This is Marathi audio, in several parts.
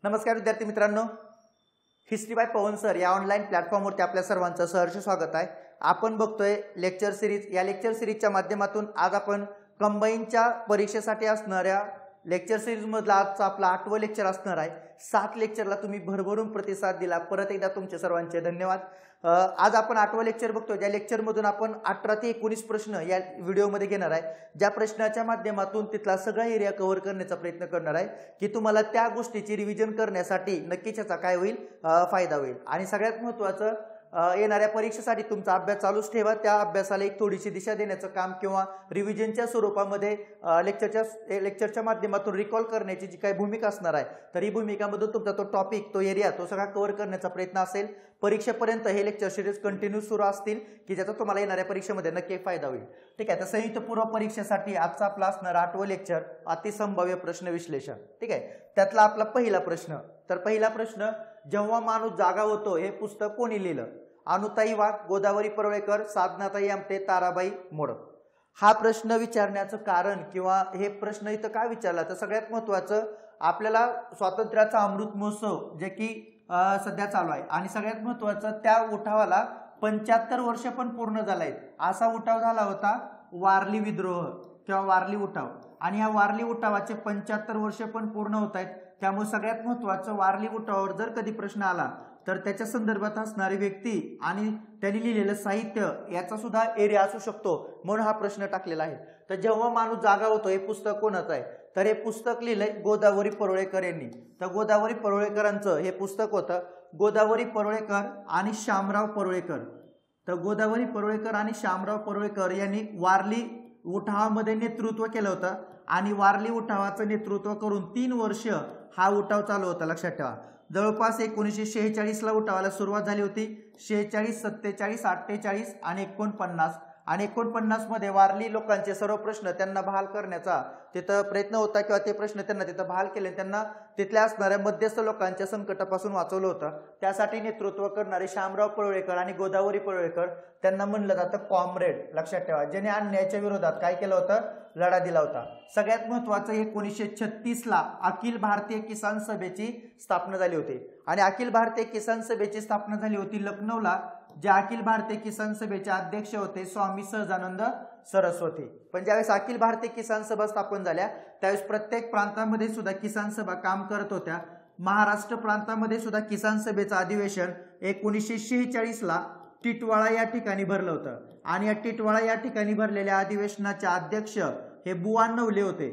नमस्कार विद्यार्थी मित्रांनो, हिस्ट्री बाय पवन सर या ऑनलाईन प्लॅटफॉर्मवरती आपल्या सर्वांचं सहर्ष स्वागत आहे। आपण बघतोय लेक्चर सिरीज। या लेक्चर सिरीजच्या माध्यमातून आज आपण कंबाईनच्या परीक्षेसाठी असणाऱ्या लेक्चर सिरीज मधला आजचा आपला 8वं लेक्चर असणार आहे। 7 लेक्चरला तुम्ही भरभरून प्रतिसाद दिला, परत एकदा तुमचे सर्वांचे धन्यवाद। आज आपण 8वं लेक्चर बघतोय। ज्या लेक्चर मधून आपण 18 ते 19 प्रश्न या व्हिडिओ मध्ये घेणार आहे। ज्या प्रश्नाच्या माध्यमातून तिथला सगळा एरिया कव्हर करण्याचा प्रयत्न करणार आहे की तुम्हाला त्या गोष्टीची रिव्हिजन करण्यासाठी नक्कीच याचा काय होईल, फायदा होईल। आणि सगळ्यात महत्त्वाचं, येणाऱ्या परीक्षेसाठी तुमचा अभ्यास चालूच ठेवा। त्या अभ्यासाला एक थोडीशी दिशा देण्याचं काम किंवा रिव्हिजनच्या स्वरूपामध्ये लेक्चरच्या माध्यमातून रिकॉल करण्याची जी काही भूमिका असणार आहे, तर ही भूमिकामधून तुमचा तो टॉपिक, तो एरिया, तो सगळा कव्हर करण्याचा प्रयत्न असेल। परीक्षेपर्यंत हे लेक्चर सिरीज कंटिन्यू सुरू असतील की ज्याचा तुम्हाला येणाऱ्या परीक्षेमध्ये नक्की फायदा होईल। ठीक आहे, तर संयुक्त पूर्व परीक्षेसाठी आजचा आपला असणार 8वं लेक्चर अतिसंभाव्य प्रश्न विश्लेषण। ठीक आहे, त्यातला आपला पहिला प्रश्न। तर पहिला प्रश्न, जेव्हा माणूस जागा होतो हे पुस्तक कोणी लिहिलं? अनुताई वाघ, गोदावरी परुळेकर, साधनाताई आमटे, ताराबाई मोडक। हा प्रश्न विचारण्याचं कारण किंवा हे प्रश्न इथं काय विचारला, तर सगळ्यात महत्त्वाचं आपल्याला स्वातंत्र्याचा अमृत महोत्सव जे की सध्या चालू आहे आणि सगळ्यात महत्त्वाचं त्या उठावाला 75 वर्ष पण पूर्ण झालाय। असा उठाव झाला होता वारली विद्रोह किंवा वारली उठाव, आणि या वारली उठावाचे 75 वर्ष पण पूर्ण होत आहेत। त्यामुळे सगळ्यात महत्त्वाचं, वारली उठावावर जर कधी प्रश्न आला तर त्याच्या संदर्भात असणारी व्यक्ती आणि त्यांनी लिहिलेलं साहित्य याचा सुद्धा एरिया असू शकतो, म्हणून हा प्रश्न टाकलेला आहे। तर जेव्हा माणूस जागा होतो हे पुस्तक कोणाचं आहे, तर हे पुस्तक लिहिलंय गोदावरी परुळेकर यांनी। तर गोदावरी परुळेकरांचं हे पुस्तक होतं। गोदावरी परुळेकर आणि शामराव परुळेकर। तर गोदावरी परुळेकर आणि शामराव परुळेकर यांनी वारली उठावामध्ये नेतृत्व केलं होतं आणि वारली उठावाचं नेतृत्व करून 3 वर्ष हा उठाव चालू होता। लक्षात ठेवा, जवळपास 1946 ला उठावाला सुरुवात झाली होती। 46, 47, 48 आणि 49 आणि 49 मध्ये वारली लोकांचे सर्व प्रश्न त्यांना बहाल करण्याचा तिथं प्रयत्न होता किंवा ते प्रश्न त्यांना तिथं बहाल केले। त्यांना तिथल्या असणाऱ्या मध्यस्थ लोकांच्या संकटापासून वाचवलं होतं। त्यासाठी नेतृत्व करणारे शामराव परुळेकर आणि गोदावरी परुळेकर, त्यांना म्हणलं जातं कॉम्रेड। लक्षात ठेवा, ज्याने अन्यायाच्या विरोधात काय केलं होतं, लढा दिला होता। सगळ्यात महत्त्वाचं, 1936 ला अखिल भारतीय किसान सभेची स्थापना झाली होती आणि अखिल भारतीय किसान सभेची स्थापना झाली होती लखनौला। ज्या अखिल भारतीय किसान सभेचे अध्यक्ष होते स्वामी सहजानंद सरस्वती। पण ज्यावेळेस अखिल भारतीय किसान सभा स्थापन झाल्या त्यावेळेस प्रत्येक प्रांतामध्ये सुद्धा किसान सभा काम करत होत्या। महाराष्ट्र प्रांतामध्ये सुद्धा किसान सभेचं अधिवेशन 1946 ला टिटवाळा या ठिकाणी भरलं होतं आणि या टिटवाळा या ठिकाणी भरलेल्या अधिवेशनाचे अध्यक्ष हे बुवा नवले होते।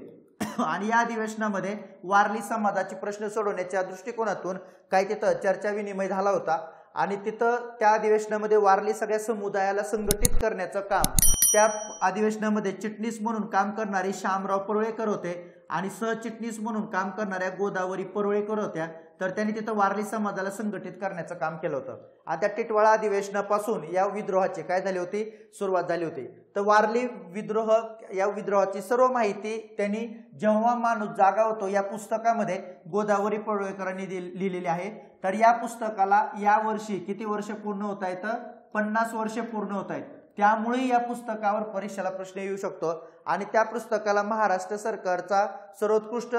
आणि या अधिवेशनामध्ये वारली समाजाचे प्रश्न सोडवण्याच्या दृष्टिकोनातून काही तिथं चर्चा विनिमय झाला होता आणि तिथं त्या अधिवेशनामध्ये वारली सगळ्या समुदायाला संघटित करण्याचं काम त्या अधिवेशनामध्ये चिटणीस म्हणून काम करणारे शामराव परुळेकर होते आणि सहचिटणीस म्हणून काम करणाऱ्या गोदावरी परुळेकर होत्या। तर त्यांनी तिथं वारली समाजाला संघटित करण्याचं काम केलं होतं आणि त्या टिटवाळा अधिवेशनापासून या विद्रोहाची काय झाली होती, सुरुवात झाली होती। तर वारली विद्रोह, या विद्रोहाची सर्व माहिती त्यांनी जेव्हा माणूस जागा होतो या पुस्तकामध्ये गोदावरी परुळेकरांनी लिहिलेली आहे। तर या पुस्तकाला या वर्षी किती वर्ष पूर्ण होत आहेत, 50 वर्ष पूर्ण होत आहेत। त्यामुळे या पुस्तकावर परीक्षेला प्रश्न येऊ शकतो आणि त्या पुस्तकाला महाराष्ट्र सरकारचा सर्वोत्कृष्ट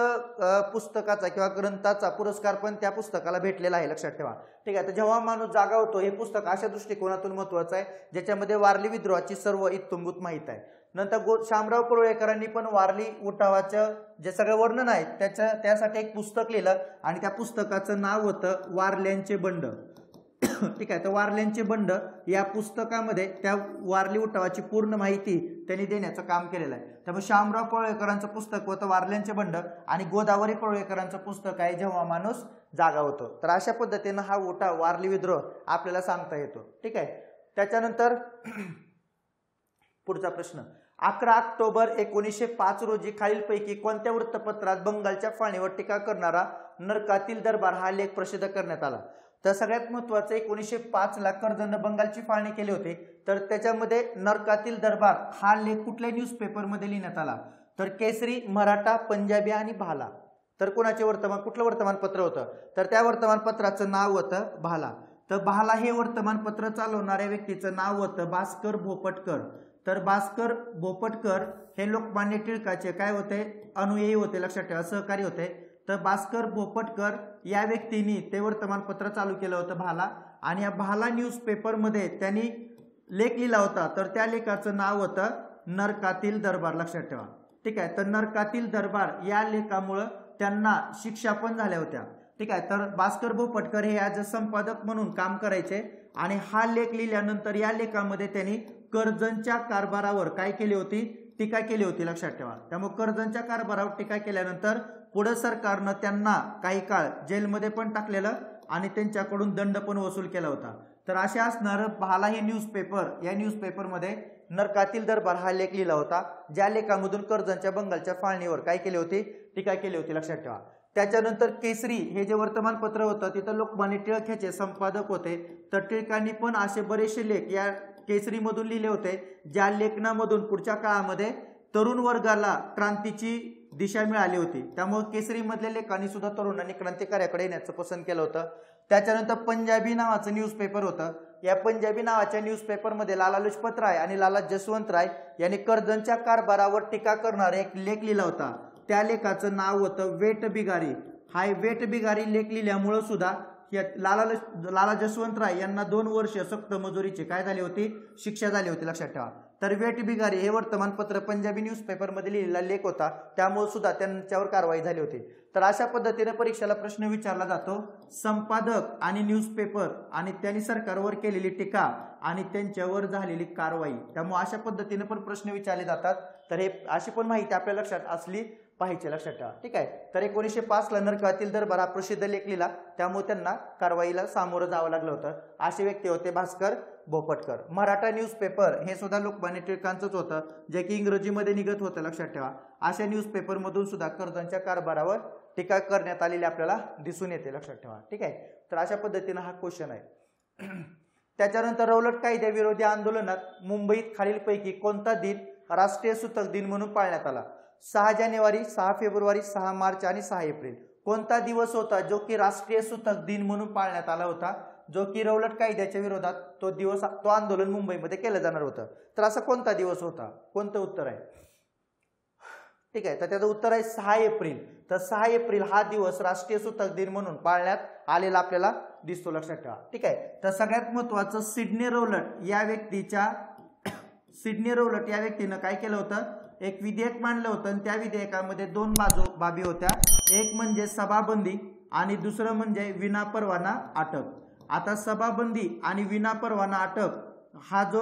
पुस्तकाचा किंवा ग्रंथाचा पुरस्कार पण त्या पुस्तकाला भेटलेला आहे। लक्षात ठेवा। ठीक आहे, तर जेव्हा माणूस जागा होतो हे पुस्तक अशा दृष्टिकोनातून महत्त्वाचं आहे ज्याच्यामध्ये वारली विद्रोहाची सर्व इत्थंभूत माहिती आहे। नंतर शामराव परुळेकरांनी पण वारली उठावाचं जे सगळं वर्णन आहे त्यासाठी एक पुस्तक लिहिलं आणि त्या पुस्तकाचं नाव होतं वारल्यांचे बंड। ठीक आहे, तर वारल्यांचे बंड या पुस्तकामध्ये त्या वारली उठावाची पूर्ण माहिती त्यांनी देण्याचं काम केलेलं आहे। त्यामुळे शामराव परुळेकरांचं पुस्तक होतं वारल्यांचे बंड आणि गोदावरी परुळेकरांचं पुस्तक आहे जेव्हा माणूस जागा होतो। तर अशा पद्धतीनं हा उठाव, वारली विद्रोह आपल्याला सांगता येतो। ठीक आहे, त्याच्यानंतर पुढचा प्रश्न, 11 ऑक्टोबर 1905 रोजी खालीलपैकी कोणत्या वृत्तपत्रात बंगालच्या फाळणीवर टीका करणारा नरकातील दरबार हा लेख प्रसिद्ध करण्यात आला? तर सगळ्यात महत्त्वाचं, 1905 ला कर्जतनं बंगालची फाळणी केली होती। तर त्याच्यामध्ये नरकातील दरबार हा लेख कुठल्या न्यूजपेपरमध्ये लिहिण्यात आला? तर केसरी, मराठा, पंजाबी आणि भाला। तर कोणाचे कुठलं वर्तमानपत्र होतं? तर त्या वर्तमानपत्राचं नाव होतं भाला। तर भाला हे वर्तमानपत्र चालवणाऱ्या व्यक्तीचं नाव होतं भास्कर भोपटकर। तर भास्कर भोपटकर हे लोकमान्य टिळकाचे काय होते, अनुयायी होते। लक्षात ठेवा, सहकारी होते। तर भास्कर भोपटकर या व्यक्तीने ते वर्तमानपत्र चालू केलं होतं भाला, आणि या भाला न्यूजपेपरमध्ये त्यांनी लेख लिहिला होता. तर त्या लेखाचं नाव होतं नरकातील दरबार. लक्षात ठेवा. ठीक आहे. तर नरकातील दरबार या लेखामुळं त्यांना शिक्षा पण झाल्या होत्या. ठीक आहे. तर भास्कर भोपटकर हे ॲज अ संपादक म्हणून काम करायचे, आणि हा लेख लिहिल्यानंतर या लेखामध्ये त्यांनी कर्जनच्या कारभारावर काय केली होती, टीका केली होती. लक्षात ठेवा. त्यामुळे कर्जनच्या कारभारावर टीका केल्यानंतर पुढे सरकारनं त्यांना काही काळ जेलमध्ये पण टाकलेलं आणि त्यांच्याकडून दंड पण वसूल केला होता. तर असे असणार भाला हे न्यूजपेपर, या न्यूजपेपरमध्ये नरकातील दरबार हा लेख लिहिला होता, ज्या लेखामधून कर्जनच्या बंगालच्या फाळणीवर काय केली होती, टीका केली होती. लक्षात ठेवा. त्याच्यानंतर केसरी हे जे वर्तमानपत्र होतं तिथं लोकमान्य टिळक ह्याचे संपादक होते. तर टिळकांनी पण असे बरेचसे लेख या केसरीमधून लिहिले होते, ज्या लेखनामधून पुढच्या काळामध्ये तरुण वर्गाला क्रांतीची दिशा मिळाली होती. त्यामुळे केसरीमधल्या लेखांनी सुद्धा तरुणांनी क्रांतिकार्याकडे येण्याचं पसंत केलं होतं. त्याच्यानंतर पंजाबी नावाचं न्यूजपेपर होतं. या पंजाबी नावाच्या न्यूजपेपरमध्ये लाला लजपत राय आणि लाला जसवंत राय यांनी कर्जनच्या कारभारावर टीका करणारा एक लेख लिहिला होता. त्या लेखाचं नाव होतं वेट बिगारी. हा वेट बिगारी लेख लिहिल्यामुळं सुद्धा लाला जसवंत राय यांना 2 वर्ष सक्त मजुरीची काय झाली होती, शिक्षा झाली होती. लक्षात ठेवा. तर वेट बिगारी हे वर्तमानपत्र पंजाबी न्यूजपेपरमध्ये लिहिलेला लेख होता, त्यामुळे सुद्धा त्यांच्यावर कारवाई झाली होती. तर अशा पद्धतीने परीक्षेला प्रश्न विचारला जातो, संपादक आणि न्यूजपेपर आणि त्यांनी सरकारवर केलेली टीका आणि त्यांच्यावर झालेली कारवाई. त्यामुळे अशा पद्धतीने पण प्रश्न विचारले जातात. तर हे अशी पण माहिती आपल्या लक्षात असली पाहिजे. लक्षात ठेवा. ठीक आहे. तर 1905 ला नरकातील दरबार हा प्रसिद्ध लेख लिहिला, त्यामुळे त्यांना कारवाईला सामोरं जावं लागलं होतं. असे व्यक्ती होते भास्कर भोपटकर. मराठा न्यूजपेपर हे सुद्धा लोकमान्य टिळकांचंच होतं, जे की इंग्रजीमध्ये निघत होतं. लक्षात ठेवा. अशा न्यूजपेपरमधून सुद्धा कर्जनच्या कारभारावर टीका करण्यात आलेली आपल्याला दिसून येते. लक्षात ठेवा. ठीक आहे. तर अशा पद्धतीनं हा क्वेश्चन आहे. त्याच्यानंतर रौलट कायद्याविरोधी आंदोलनात मुंबईत खालीलपैकी कोणता दिन राष्ट्रीय सूतक दिन म्हणून पाळण्यात आला? 6 जानेवारी, 6 फेब्रुवारी, 6 मार्च आणि 6 एप्रिल. कोणता दिवस होता जो की राष्ट्रीय सूतक दिन म्हणून पाळण्यात आला होता, जो की रौलट कायद्याच्या विरोधात तो आंदोलन मुंबईमध्ये केलं जाणार होतं? तर असा कोणता दिवस होता? कोणतं उत्तर आहे? ठीक आहे. तर त्याचं उत्तर आहे 6 एप्रिल. तर 6 एप्रिल हा दिवस राष्ट्रीय सूतक दिन म्हणून पाळण्यात आलेला आपल्याला दिसतो. लक्षात ठेवा. ठीक आहे. तर सगळ्यात महत्वाचं सिडनी रौलट या व्यक्तीनं काय केलं होतं, एक विधेयक मांडलं होतं, आणि त्या विधेयकामध्ये 2 बाबी होत्या. एक म्हणजे सभाबंदी आणि दुसरं म्हणजे विनापरवाना अटक. आता सभाबंदी आणि विनापरवाना अटक हा जो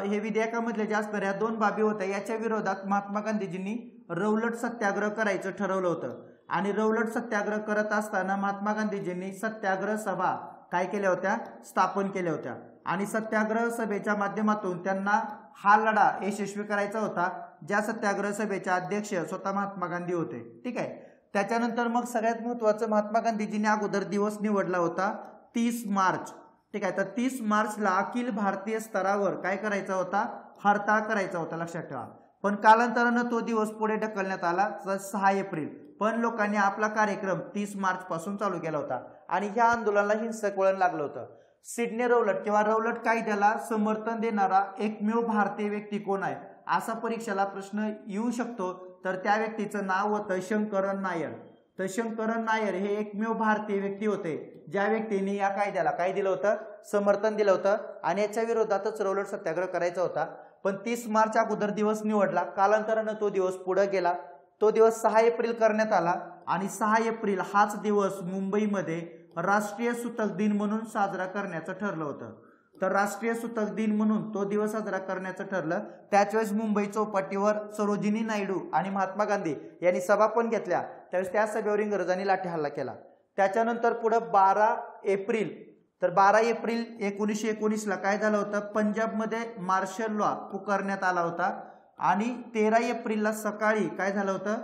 हे विधेयकामधले जे असणाऱ्या 2 बाबी होत्या, याच्या विरोधात महात्मा गांधीजींनी रौलट सत्याग्रह करायचं ठरवलं होतं. आणि रौलट सत्याग्रह करत असताना महात्मा गांधीजींनी सत्याग्रह सभा काय केल्या होत्या, स्थापन केल्या होत्या. आणि सत्याग्रह सभेच्या माध्यमातून त्यांना हा लढा यशस्वी करायचा होता, ज्या सत्याग्रह सभेचे अध्यक्ष स्वतः महात्मा गांधी होते. ठीक आहे. त्याच्यानंतर मग सगळ्यात महत्वाचं महात्मा गांधीजींनी अगोदर दिवस निवडला होता 30 मार्च. ठीक आहे. तर 30 मार्चला अखिल भारतीय स्तरावर काय करायचा होता, हरताळ करायचा होता. लक्षात ठेवा. पण कालांतरानं तो दिवस पुढे ढकलण्यात आला 6 एप्रिल. पण लोकांनी आपला कार्यक्रम 30 मार्च पासून चालू केला होता, आणि ह्या आंदोलनाला हिंसक वळण लागलं होतं. सिडनी रौलट किंवा रौलट कायद्याला समर्थन देणारा एकमेव भारतीय व्यक्ती कोण आहे, असा परीक्षेला प्रश्न येऊ शकतो. तर त्या व्यक्तीचं नाव होतं शंकरन नायर. तर शंकरन नायर हे एकमेव भारतीय व्यक्ती होते, ज्या व्यक्तीने या कायद्याला काय दिलं होतं, समर्थन दिलं होतं, आणि याच्या विरोधातच रौलट सत्याग्रह करायचा होता. पण 30 मार्च अगोदर दिवस निवडला, कालांतरानं तो दिवस पुढे गेला. तो दिवस 6 एप्रिल करण्यात आला, आणि 6 एप्रिल हाच दिवस मुंबईमध्ये राष्ट्रीय सूतक दिन म्हणून साजरा करण्याचं ठरलं होतं. तर राष्ट्रीय सूतक दिन म्हणून तो दिवस साजरा करण्याचं ठरलं. त्याच वेळेस मुंबई चौपाटीवर सरोजिनी नायडू आणि महात्मा गांधी यांनी सभा पण घेतल्या. त्यावेळेस त्या सभेवर इंग्रजांनी लाठी हल्ला केला. त्याच्यानंतर पुढे 12 एप्रिल, तर 12 एप्रिल 1919ला काय झालं होतं, पंजाबमध्ये मार्शल लॉ पुकारण्यात आला होता. आणि 13 एप्रिलला सकाळी काय झालं होतं,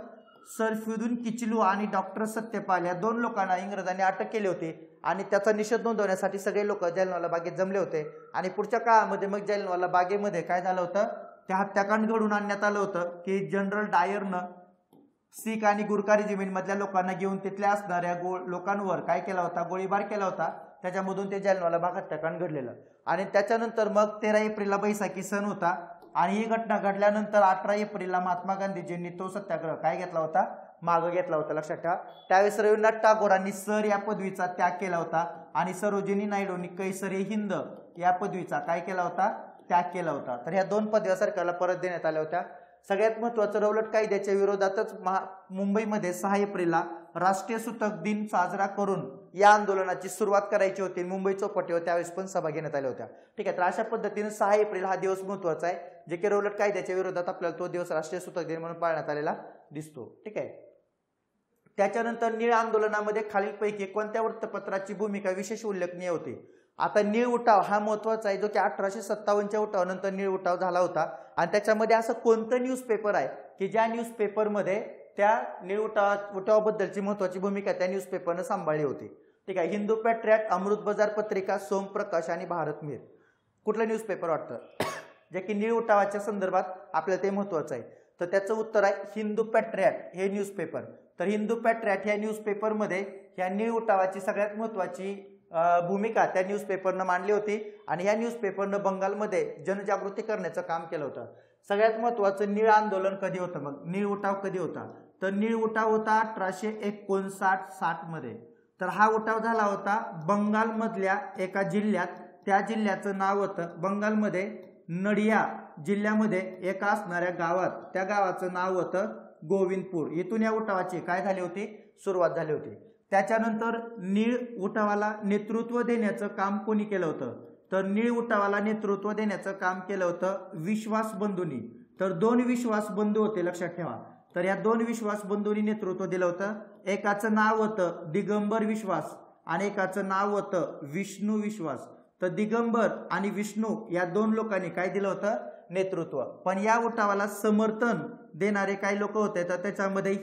सरफुद्दीन किचलू आणि डॉक्टर सत्यपाल या 2 लोकांना इंग्रजांनी अटक केली होती, आणि त्याचा निषेध नोंदवण्यासाठी सगळे लोक जालियनवाला बागेत जमले होते. आणि पुढच्या काळामध्ये मग जालियनवाला बागेमध्ये काय झालं होतं, ते हत्याकांड घडून आणण्यात आलं होतं की जनरल डायरनं सीख आणि गुरखा रेजिमेंटमधल्या लोकांना घेऊन तिथल्या असणाऱ्या लोकांवर काय केला होता, गोळीबार केला होता. त्याच्यामधून ते जालियनवाला बाग हत्याकांड घडलेलं. आणि त्याच्यानंतर मग 13 एप्रिलला बैसाखी सण होता, आणि ही घटना घडल्यानंतर 18 एप्रिलला महात्मा गांधीजींनी तो सत्याग्रह काय घेतला होता, मागं घेतला होता, लक्षात ठेवा. त्यावेळेस रवींद्रनाथ टागोरांनी सर या पदवीचा त्याग केला होता आणि सरोजिनी नायडूंनी कैसरी हिंद या पदवीचा काय केला होता, त्याग केला होता. तर ह्या 2 पदव्या सरकारला परत देण्यात आल्या होत्या. सगळ्यात महत्त्वाचं, रौलट कायद्याच्या विरोधातच मुंबईमध्ये 6 एप्रिलला राष्ट्रीय सूतक दिन साजरा करून या आंदोलनाची सुरुवात करायची होती. मुंबई चौपाटीवर त्यावेळेस पण सभा घेण्यात आल्या होत्या. ठीक आहे. तर अशा पद्धतीने 6 एप्रिल हा दिवस महत्त्वाचा आहे, जे की रौलट कायद्याच्या विरोधात आपल्याला तो दिवस राष्ट्रीय सूतक दिन म्हणून पाळण्यात आलेला दिसतो. ठीक आहे. त्याच्यानंतर नीळ आंदोलनामध्ये खालीलपैकी कोणत्या वृत्तपत्राची भूमिका विशेष उल्लेखनीय होती. आता नीळ उठाव हा महत्वाचा आहे, जो की 1857च्या उठावानंतर नीळ उठाव झाला होता. आणि त्याच्यामध्ये असं कोणतं न्यूजपेपर आहे की ज्या न्यूजपेपरमध्ये त्या नीळ उठावाबद्दलची महत्वाची भूमिका त्या न्यूजपेपरनं सांभाळली होती. ठीक आहे. हिंदू पॅट्रियट, अमृत बाजार पत्रिका, सोमप्रकाश आणि भारत मिर. कुठलं न्यूजपेपर वाटतं जे की नीळ उठावाच्या संदर्भात आपल्याला ते महत्वाचं आहे. तर त्याचं उत्तर आहे हिंदू पॅट्रियट हे न्यूजपेपर. तर हिंदू पॅट्रियट ह्या न्यूजपेपरमध्ये ह्या नीळ उठावाची सगळ्यात महत्वाची भूमिका त्या न्यूजपेपरनं मांडली होती. आणि या न्यूजपेपरनं बंगालमध्ये जनजागृती करण्याचं काम केलं होतं. सगळ्यात महत्वाचं, नीळ आंदोलन कधी होतं, मग नीळ उठाव कधी होता, तर नीळ उठाव होता 1859-60 मध्ये. तर हा उठाव झाला होता बंगालमधल्या एका जिल्ह्यात. त्या जिल्ह्याचं नाव होतं, बंगालमध्ये नडिया जिल्ह्यामध्ये एका असणाऱ्या गावात, त्या गावाचं नाव होतं गोविंदपूर. इथून या उठावाची काय झाली होती, सुरुवात झाली होती. त्याच्यानंतर नीळ उठावाला नेतृत्व देण्याचं काम कोणी केलं होतं, तर नीळ उठावाला नेतृत्व देण्याचं काम केलं होतं विश्वास बंधूंनी. तर 2 विश्वास बंधू होते, लक्षात ठेवा. तर या 2 विश्वास बंधूंनी नेतृत्व दिलं होतं. एकाचं नाव होतं दिगंबर विश्वास आणि एकाचं नाव होतं विष्णू विश्वास. तर दिगंबर आणि विष्णू या 2 लोकांनी काय दिलं होतं, नेतृत्व. पण या उठावाला समर्थन देणारे काही लोक होते. तर त्याच्यामध्ये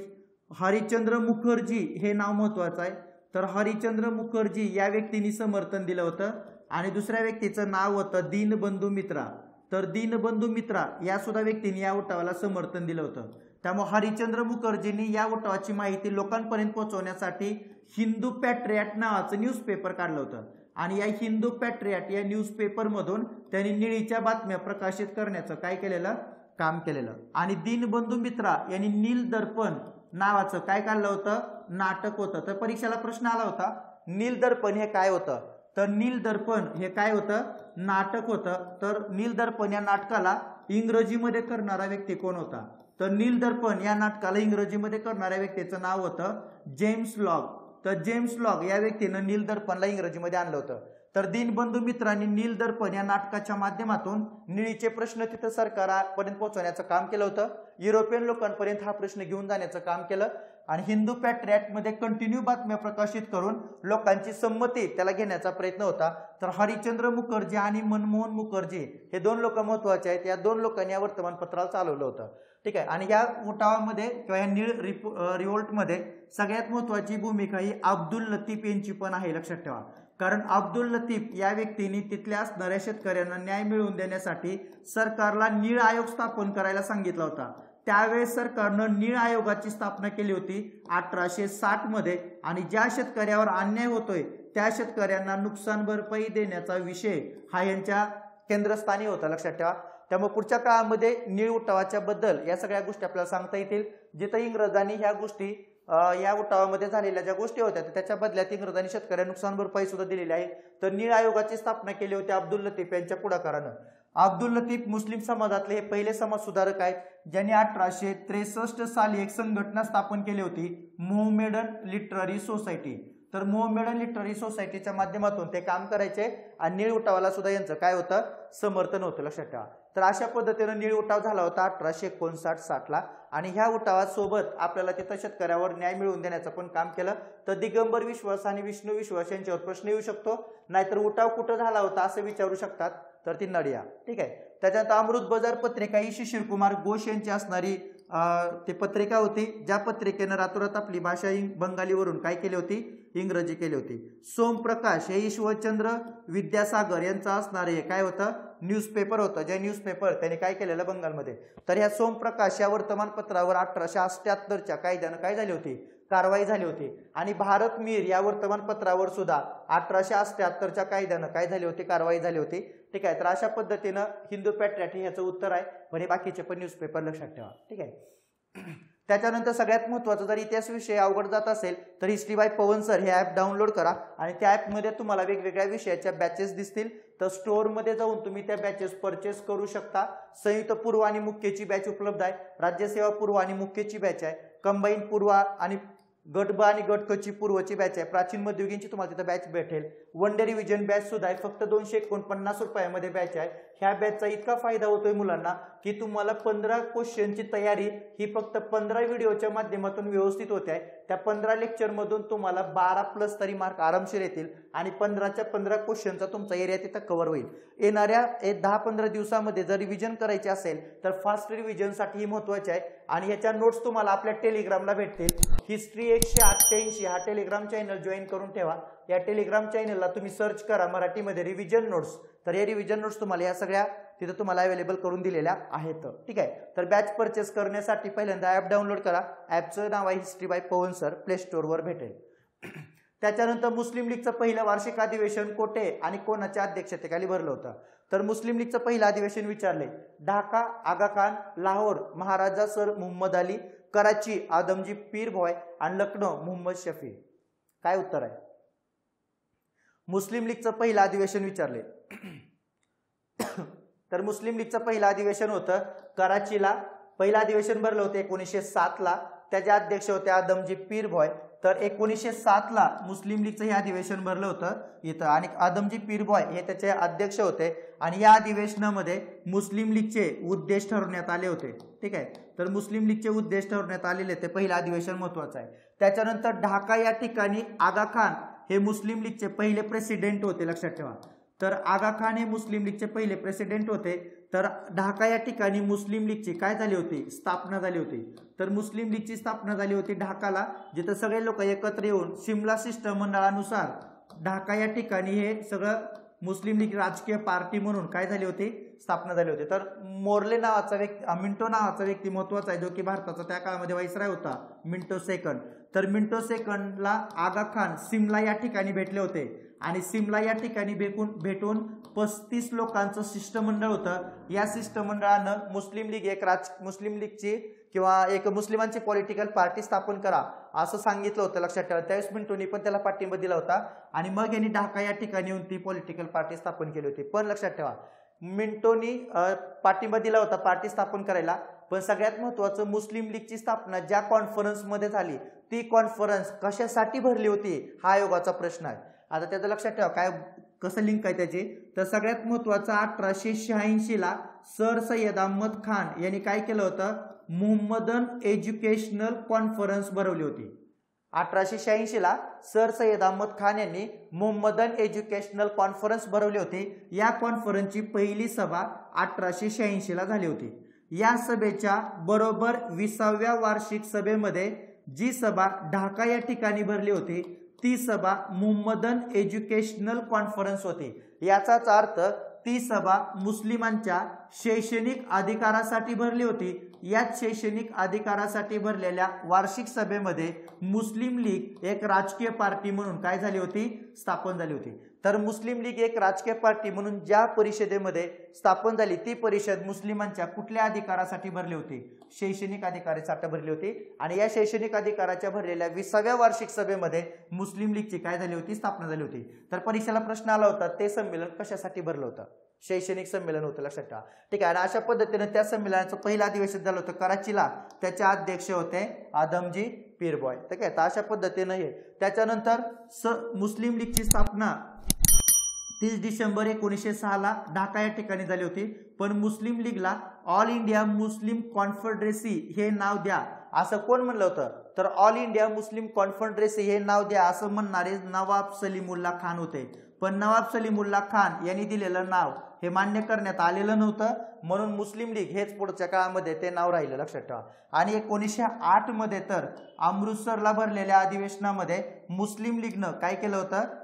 हरिश्चंद्र मुखर्जी हे नाव महत्वाचं आहे. तर हरिश्चंद्र मुखर्जी या व्यक्तीने समर्थन दिलं होतं. आणि दुसऱ्या व्यक्तीचं नाव होतं दीनबंधू मित्रा. तर दीनबंधू मित्रा या सुद्धा व्यक्तीने या उठावाला समर्थन दिलं होतं. त्यामुळे हरिश्चंद्र मुखर्जींनी या उठावाची माहिती लोकांपर्यंत पोहोचवण्यासाठी हिंदू पॅट्रियट नावाचं न्यूजपेपर काढलं होतं. आणि या हिंदू पॅट्रियट या न्यूजपेपरमधून त्यांनी निळीच्या बातम्या प्रकाशित करण्याचं काय केलेलं, काम केलेलं. आणि दीनबंधू मित्रा यांनी नील दर्पण नावाचं काय काढलं होतं, नाटक होतं. तर परीक्षेला प्रश्न आला होता, नील दर्पण हे काय होतं, तर नील दर्पण हे काय होतं, नाटक होतं. तर नील दर्पण या नाटकाला इंग्रजीमध्ये करणारा व्यक्ती कोण होता, तर नील दर्पण या नाटकाला इंग्रजीमध्ये करणाऱ्या व्यक्तीचं नाव होतं जेम्स लॉग. तर जेम्स लॉग या व्यक्तीनं नील दर्पणला इंग्रजीमध्ये आणलं होतं. तर दीनबंधू मित्रांनी नील दर्पण या नाटकाच्या माध्यमातून निळीचे प्रश्न तिथं सरकारपर्यंत पोहोचवण्याचं काम केलं होतं. युरोपियन लोकांपर्यंत हा प्रश्न घेऊन जाण्याचं काम केलं. आणि हिंदू पॅट्रियट मध्ये कंटिन्यू बातम्या प्रकाशित करून लोकांची संमती त्याला घेण्याचा प्रयत्न होता. तर हरिश्चंद्र मुखर्जी आणि मनमोहन मुखर्जी हे 2 लोक महत्वाचे आहेत. या 2 लोकांनी या वर्तमानपत्राला चालवलं होतं. ठीक आहे. आणि या उठावामध्ये किंवा या नीळ रिव्होल्टमध्ये सगळ्यात महत्वाची भूमिका ही अब्दुल लतीफ यांची पण आहे, लक्षात ठेवा. कारण अब्दुल लतीफ या व्यक्तीने तिथल्या असणाऱ्या शेतकऱ्यांना न्याय मिळवून देण्यासाठी सरकारला नीळ आयोग स्थापन करायला सांगितला होता. त्यावेळेस सरकारनं नीळ आयोगाची स्थापना केली होती 1860 मध्ये. आणि ज्या शेतकऱ्यावर अन्याय होतोय त्या शेतकऱ्यांना नुकसान भरपाई देण्याचा विषय हा यांच्या केंद्रस्थानी होता, लक्षात ठेवा. त्यामुळे पुढच्या काळामध्ये नीळ उठावाच्या बद्दल या सगळ्या गोष्टी आपल्याला सांगता येतील. जिथं इंग्रजांनी ह्या गोष्टी या उठावामध्ये झालेल्या ज्या गोष्टी होत्या त्याच्या बदल्यात इंग्रजांनी शेतकऱ्यांना नुकसान भरपाई सुद्धा दिलेली आहे. तर नीळ आयोगाची स्थापना केली होती अब्दुल लतीफ यांच्या पुढाकारानं. अब्दुल लतीफ मुस्लिम समाजातले हे पहिले समाज सुधारक आहेत, ज्यांनी 1863 साली एक संघटना स्थापन केली होती, मोहमेडन लिटररी सोसायटी. तर मोहमेडन लिटररी सोसायटीच्या माध्यमातून ते काम करायचे आणि नीळ उठावाला सुद्धा यांचं काय होतं, समर्थन होतं, लक्षात ठेवा. तर अशा पद्धतीने नीळ उठाव झाला होता 1859-60 ला. आणि ह्या उठावासोबत आपल्याला तिथं शेतकऱ्यावर न्याय मिळवून देण्याचं पण काम केलं. तर दिगंबर विश्वास आणि विष्णू विश्वास यांच्यावर प्रश्न येऊ शकतो, नाहीतर उठाव कुठं झाला होता असं विचारू शकतात, तर ती नडिया. ठीक आहे. त्याच्यानंतर अमृत बाजार पत्रिका ही शिशिरकुमार घोष यांची असणारी ती पत्रिका होती, ज्या पत्रिकेनं रातोरात आपली भाषा बंगालीवरून काय केली होती, इंग्रजी केली होती. सोमप्रकाश हे ईश्वरचंद्र विद्यासागर यांचं असणारे काय होतं, न्यूजपेपर होतं, जे न्यूजपेपर त्यांनी काय केलेलं बंगालमध्ये. तर ह्या सोमप्रकाश या वर्तमानपत्रावर 1878च्या कायद्यानं काय झाली होती, कारवाई झाली होती. आणि भारत मीर या वर्तमानपत्रावर सुद्धा 1878च्या कायद्यानं काय झाली होती, कारवाई झाली होती. ठीक आहे. तर अशा पद्धतीनं हिंदू पॅट्रियट हे याचं उत्तर आहे. पण हे बाकीचे पण न्यूजपेपर लक्षात ठेवा. ठीक आहे. त्याच्यानंतर सगळ्यात महत्त्वाचं, जर इतिहास विषय अवघड जात असेल तर हिस्ट्री बाय पवन सर हे ॲप डाउनलोड करा आणि त्या ॲपमध्ये तुम्हाला वेगवेगळ्या विषयाच्या बॅचेस दिसतील. तर स्टोअरमध्ये जाऊन तुम्ही त्या बॅचेस परचेस करू शकता. संयुक्त पूर्व आणि मुख्यची बॅच उपलब्ध आहे, राज्यसेवा पूर्व आणि मुख्यची बॅच आहे, कंबाईन पूर्व आणि गट ब आणि गट क ची पूर्वची बॅच आहे, प्राचीन मध्ययुगीनची तुम्हाला तिथं बॅच भेटेल. वन डे रिव्हिजन बॅच सुद्धा आहे, फक्त 249 रुपयामध्ये बॅच आहे. ह्या बॅचचा इतका फायदा होतोय मुलांना की तुम्हाला 15 क्वेश्चनची तयारी ही फक्त 15 व्हिडिओच्या माध्यमातून व्यवस्थित होते आहे. त्या 15 लेक्चरमधून तुम्हाला 12+ तरी मार्क आरामशीर येतील आणि 15च्या 15 क्वेश्चनचा तुमचा एरिया तिथं कव्हर होईल. येणाऱ्या 10-15 दिवसामध्ये जर रिव्हिजन करायचे असेल तर फास्ट रिव्हिजनसाठी ही महत्त्वाचे आहे आणि ह्याच्या नोट्स तुम्हाला आपल्या टेलिग्रामला भेटतील. हिस्ट्री 188 हा टेलिग्राम चॅनल जॉईन करून ठेवा. या टेलिग्राम चॅनलला तुम्ही सर्च करा मराठीमध्ये रिव्हिजन नोट्स, तर हे रिव्हिजन नोट्स तुम्हाला या सगळ्या तिथे तुम्हाला अवेलेबल करून दिलेल्या आहेत. ठीक आहे, तर बॅच परचेस करण्यासाठी पहिल्यांदा ॲप डाउनलोड करा. ॲपचं नाव आहे history by Pawan sir, play स्टोअरवर भेटेल. त्याच्यानंतर मुस्लिम लीगचं पहिलं वार्षिक अधिवेशन कोठे आणि कोणाच्या अध्यक्षतेखाली भरलं होतं? तर मुस्लिम लीगचं पहिलं अधिवेशन विचारले, ढाका आगा खान, लाहोर महाराजा सर मुहम्मद अली, कराची आदमजी पीर भॉय आणि लखनौ मुहम्मद शफी. काय उत्तर आहे? मुस्लिम लीगचं पहिलं अधिवेशन विचारले तर मुस्लिम लीगचं पहिलं अधिवेशन होतं कराचीला. पहिलं अधिवेशन भरलं होतं 1907 ला. त्याचे अध्यक्ष होते आदमजी पीर भॉय. तर 1907 ला मुस्लिम लीगचं हे अधिवेशन भरलं होतं इथं आणि आदमजी पीर भॉय हे त्याचे अध्यक्ष होते आणि या अधिवेशनामध्ये मुस्लिम लीगचे उद्देश ठरवण्यात आले होते. ठीक आहे, तर मुस्लिम लीगचे उद्देश ठरवण्यात आलेले ते पहिलं अधिवेशन महत्त्वाचं आहे. त्याच्यानंतर ढाका या ठिकाणी आगा खान हे मुस्लिम लीगचे पहिले प्रेसिडेंट होते, लक्षात ठेवा. तर आगा खान हे मुस्लिम लीगचे पहिले प्रेसिडेंट होते. तर ढाका या ठिकाणी मुस्लिम लीगची काय झाली होती? स्थापना झाली होती. तर मुस्लिम लीगची स्थापना झाली होती ढाकाला, जिथं सगळे लोक एकत्र येऊन सिमला शिष्टमंडळानुसार ढाका या ठिकाणी हे सगळं मुस्लिम लीग राजकीय पार्टी म्हणून काय झाली होती? स्थापना झाली होती. तर मोर्ले नावाचा मिंटो नावाचा व्यक्ती महत्वाचा आहे, जो की भारताचा त्या काळामध्ये व्हाईसराय होता, मिंटो सेकंड. तर मिंटो सेकंडला आगा खान सिमला या ठिकाणी भेटले होते आणि सिमला या ठिकाणी भेटून 35 लोकांचं शिष्टमंडळ होतं. या शिष्टमंडळानं मुस्लिम लीगची किंवा एक मुस्लिमांची पॉलिटिकल पार्टी स्थापन करा असं सांगितलं होतं, लक्षात ठेवा. त्यावेळेस मिंटोनी पण त्याला पाठिंबा दिला होता आणि मग यांनी ढाका या ठिकाणी येऊन ती पॉलिटिकल पार्टी स्थापन केली होती. पण लक्षात ठेवा, मिंटोनी पाठिंबा दिला होता पार्टी स्थापन करायला, पण सगळ्यात महत्त्वाचं मुस्लिम लीगची स्थापना ज्या कॉन्फरन्समध्ये झाली ती कॉन्फरन्स कशासाठी भरली होती हा योगाचा प्रश्न आहे. आता त्याचं लक्षात ठेवा काय कसं लिंक आहे त्याची. तर सगळ्यात महत्त्वाचं 1886 ला सर सय्यद अहमद खान यांनी काय केलं होतं? मुहम्मदन एज्युकेशनल कॉन्फरन्स भरवली होती. 1886 ला सर सय्यद अहमद खान यांनी मुहम्मदन एज्युकेशनल कॉन्फरन्स भरवली होती. या कॉन्फरन्सची पहिली सभा 1886 ला झाली होती. या सभेच्या बरोबर 20व्या वार्षिक सभेमध्ये जी सभा ढाका या ठिकाणी भरली होती ती सभा मुहम्मदन एज्युकेशनल कॉन्फरन्स होती. याचाच अर्थ ती सभा मुस्लिमांच्या शैक्षणिक अधिकारासाठी भरली होती. याच शैक्षणिक अधिकारासाठी भरलेल्या वार्षिक सभेमध्ये मुस्लिम लीग एक राजकीय पार्टी म्हणून काय झाली होती? स्थापन झाली होती. तर मुस्लिम लीग एक राजकीय पार्टी म्हणून ज्या परिषदेमध्ये स्थापन झाली ती परिषद मुस्लिमांच्या कुठल्या अधिकारासाठी भरली होती? शैक्षणिक अधिकारासाठी भरली होती आणि या शैक्षणिक अधिकाराच्या भरलेल्या 20व्या वार्षिक सभेमध्ये मुस्लिम लीगची काय झाली होती? स्थापना झाली होती. तर परीक्षेला प्रश्न आला होता ते संमेलन कशासाठी भरलं होतं? शैक्षणिक संमेलन होतं, लक्षात ठेवा. ठीक आहे, आणि अशा पद्धतीने त्या संमेलनाचं पहिलं अधिवेशन झालं होतं कराचीला. त्याचे अध्यक्ष होते आदमजी पीर भॉय. ठीक आहे, तर अशा पद्धतीने हे त्याच्यानंतर मुस्लिम लीगची स्थापना 30 डिसेंबर 1906 ला ढाका या ठिकाणी झाली होती. पण मुस्लिम लीगला ऑल इंडिया मुस्लिम कॉन्फेडरेसी हे नाव द्या असं कोण म्हणलं होतं? तर ऑल इंडिया मुस्लिम कॉन्फेडरेसी हे नाव द्या असं म्हणणारे नवाब सलीमुल्ला खान होते. पण नवाब सलीमुल्ला खान यांनी दिलेलं नाव हे मान्य करण्यात आलेलं नव्हतं, म्हणून मुस्लिम लीग हेच पुढच्या काळामध्ये ते नाव राहिलं, लक्षात ठेवा. आणि 1908 मध्ये तर अमृतसरला भरलेल्या अधिवेशनामध्ये मुस्लिम लीगनं काय केलं होतं?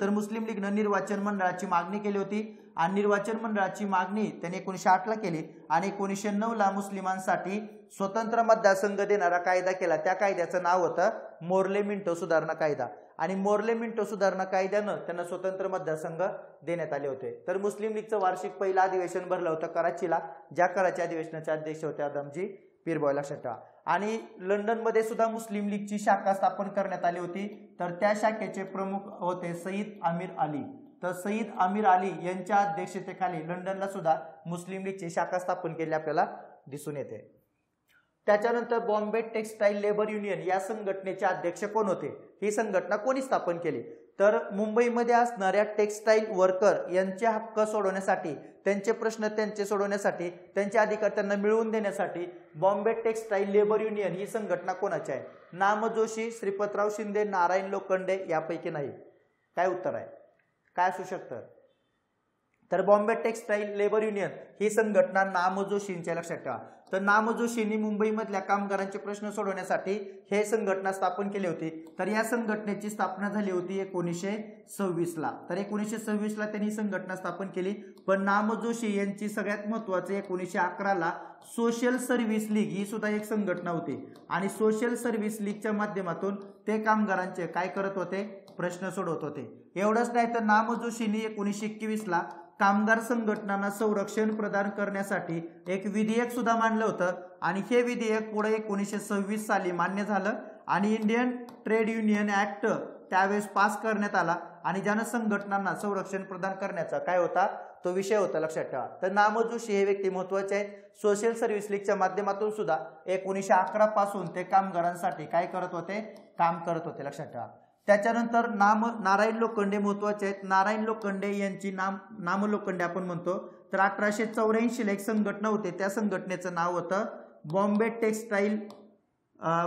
तर मुस्लिम लीगनं निर्वाचन मंडळाची मागणी केली होती आणि निर्वाचन मंडळाची मागणी त्यांनी 1908 ला केली आणि 1909 ला मुस्लिमांसाठी स्वतंत्र मतदारसंघ देणारा कायदा केला. त्या कायद्याचं नाव होतं मोर्ले मिंटो सुधारणा कायदा आणि मोर्ले मिंटो सुधारणा कायद्यानं त्यांना स्वतंत्र मतदारसंघ देण्यात आले होते. तर मुस्लिम लीगचं वार्षिक पहिलं अधिवेशन भरलं होतं कराचीला, ज्या कराची अधिवेशनाचे अध्यक्ष होते आदमजी पीरबॉय लक्षात ठेवा. आणि लंडनमध्ये सुद्धा मुस्लिम लीगची शाखा स्थापन करण्यात आली होती. तर त्या शाखेचे प्रमुख होते सईद आमिर अली. तर सईद आमिर अली यांच्या अध्यक्षतेखाली लंडनला सुद्धा मुस्लिम लीगची शाखा स्थापन केली आपल्याला दिसून येते. त्याच्यानंतर बॉम्बे टेक्सटाईल लेबर युनियन या संघटनेचे अध्यक्ष कोण होते? ही संघटना कोणी स्थापन केली? तर मुंबईमध्ये असणाऱ्या टेक्सटाईल वर्कर यांचे हक्क सोडवण्यासाठी, त्यांचे प्रश्न त्यांचे सोडवण्यासाठी, त्यांचे अधिकार त्यांना मिळवून देण्यासाठी बॉम्बे टेक्सटाईल लेबर युनियन ही संघटना कोणाची आहे? नाम जोशी, श्रीपतराव शिंदे, नारायण लोखंडे यापैकी नाही. काय उत्तर आहे? काय असू शकतं? तर बॉम्बे टेक्सटाईल लेबर युनियन ही संघटना नाम जोशींच्या लक्षात ठेवा. तर नाम जोशींनी मुंबईमधल्या कामगारांचे प्रश्न सोडवण्यासाठी हे संघटना स्थापन केली होती. तर या संघटनेची स्थापना झाली होती 1926ला. तर 1926ला त्यांनी संघटना स्थापन केली. पण नाम जोशी यांची सगळ्यात महत्वाचे 1911ला सोशल सर्व्हिस लीग ही सुद्धा एक संघटना होती. आणि सोशल सर्व्हिस लीगच्या माध्यमातून ते कामगारांचे काय करत होते? प्रश्न सोडवत होते. एवढंच नाही तर नाम जोशींनी 1921ला कामगार संघटनांना संरक्षण प्रदान करण्यासाठी एक विधेयक सुद्धा मांडलं होतं. आणि हे विधेयक पुढे 1926 साली मान्य झालं आणि इंडियन ट्रेड युनियन ऍक्ट त्यावेळेस पास करण्यात आला. आणि ज्यानं संघटनांना संरक्षण प्रदान करण्याचा काय होता? तो विषय होता. लक्षात ठेवा. तर नाम जोशी हे व्यक्ती महत्वाचे आहेत. सोशल सर्व्हिस लीगच्या माध्यमातून सुद्धा 1911 पासून ते कामगारांसाठी काय करत होते? काम करत होते. लक्षात ठेवा. त्याच्यानंतर नारायण लोखंडे महत्वाचे आहेत. नारायण लोखंडे यांची नाम लोखंडे आपण म्हणतो. तर 1884ला एक संघटना होते. त्या संघटनेचं नाव होतं Bombay textile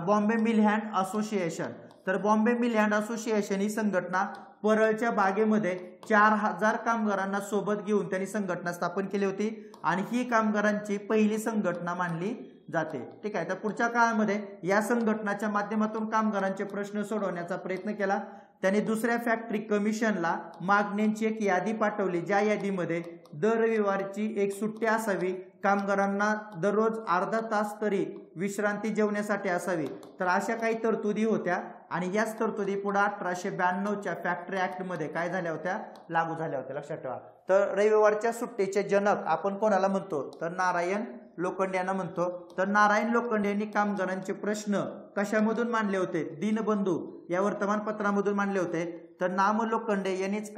Bombay mill hand association. तर बॉम्बे मिल हँड असोसिएशन ही संघटना परळच्या बागेमध्ये 4000 कामगारांना सोबत घेऊन त्यांनी संघटना स्थापन केली होती. आणि ही कामगारांची पहिली संघटना मानली जाते. ठीक आहे. तर पुढच्या काळामध्ये या संघटनाच्या माध्यमातून कामगारांचे प्रश्न सोडवण्याचा प्रयत्न केला. त्यांनी दुसऱ्या फॅक्टरी कमिशनला मागण्यांची एक यादी पाठवली, ज्या यादीमध्ये दर रविवारची एक सुट्टी असावी, कामगारांना दररोज अर्धा तास तरी विश्रांती जेवण्यासाठी असावी. तर अशा काही तरतुदी होत्या. आणि याच तरतुदी पुढे 1892च्या फॅक्टरी ऍक्टमध्ये काय झाल्या होत्या? लागू झाल्या होत्या. लक्षात ठेवा. तर रविवारच्या सुट्टीचे जनक आपण कोणाला म्हणतो? तर नारायण लोखंडे यांना म्हणतो. तर नारायण लोखंडे यांनी कामगारांचे प्रश्न कशामधून मांडले होते? दीनबंधू या वर्तमानपत्रामधून मांडले होते. तर नाम लोखंडे यांनीच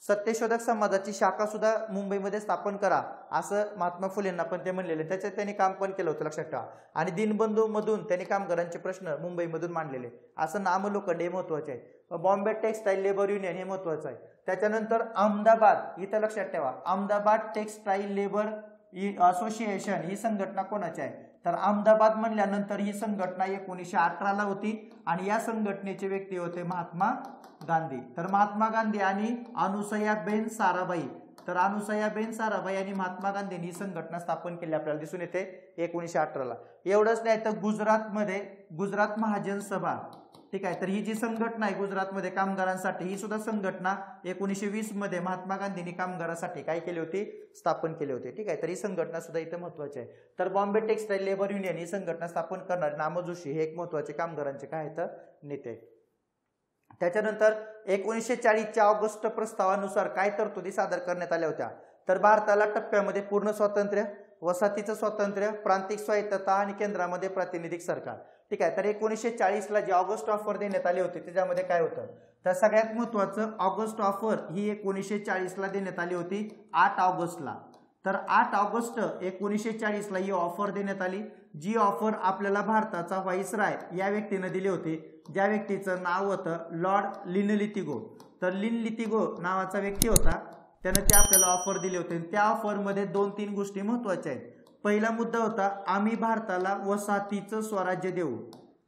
सत्यशोधक समाजाची शाखा सुद्धा मुंबईमध्ये स्थापन करा असं महात्मा फुलेंना पण ते म्हणलेले. त्याच्यात त्यांनी काम पण केलं होतं. लक्षात ठेवा. आणि दीनबंधू मधून त्यांनी कामगारांचे प्रश्न मुंबईमधून मांडलेले. असं नाम लोखंडे हे महत्वाचे आहे. बॉम्बे टेक्सटाईल लेबर युनियन हे महत्वाचं आहे. त्याच्यानंतर अहमदाबाद, इथं लक्षात ठेवा, अहमदाबाद टेक्सटाईल लेबर असोसिएशन ही संघटना कोणाची आहे? तर अहमदाबाद म्हणल्यानंतर ही संघटना 1918ला होती. आणि या संघटनेचे व्यक्ती होते महात्मा गांधी. तर महात्मा गांधी आणि अनुसयाबेन साराभाई. तर अनुसयाबेन साराभाई आणि महात्मा गांधींनी ही संघटना स्थापन केली आपल्याला दिसून येते 1918ला. एवढंच नाही तर गुजरातमध्ये गुजरात महाजन सभा. ठीक आहे. तर ही जी संघटना आहे गुजरातमध्ये कामगारांसाठी, ही सुद्धा संघटना 1920 मध्ये महात्मा गांधींनी कामगारांसाठी काय केली होती? स्थापन केली होती. ठीक आहे. तर ही संघटना सुद्धा इथे महत्वाची आहे. तर बॉम्बे टेक्सटाईल लेबर युनियन ही संघटना स्थापन करणारे नाम जोशी हे एक महत्वाचे कामगारांचे काय आहेत? नेते. त्याच्यानंतर 1940च्या ऑगस्ट प्रस्तावानुसार काय तरतुदी सादर करण्यात आल्या होत्या? तर भारताला टप्प्यामध्ये पूर्ण स्वातंत्र्य, वसाहतीचं स्वातंत्र्य, प्रांतिक स्वायत्तता आणि केंद्रामध्ये प्रातिनिधिक सरकार. ठीक आहे. तर 1940ला जी ऑगस्ट ऑफर देण्यात आली होती त्याच्यामध्ये काय होतं? तर सगळ्यात महत्वाचं ऑगस्ट ऑफर ही 1940ला देण्यात आली होती 8 ऑगस्टला. तर 8 ऑगस्ट 1940ला ही ऑफर देण्यात आली, जी ऑफर आपल्याला भारताचा व्हाईसराय या व्यक्तीने दिली होती, ज्या व्यक्तीचं नाव होतं लॉर्ड लिनलिथिगो. तर लिनलिथिगो नावाचा व्यक्ती होता, त्याने ते आपल्याला ऑफर दिली होती. त्या ऑफरमध्ये 2-3 गोष्टी महत्वाच्या आहेत. पहिला मुद्दा होता आम्ही भारताला वसाहतीचं स्वराज्य देऊ.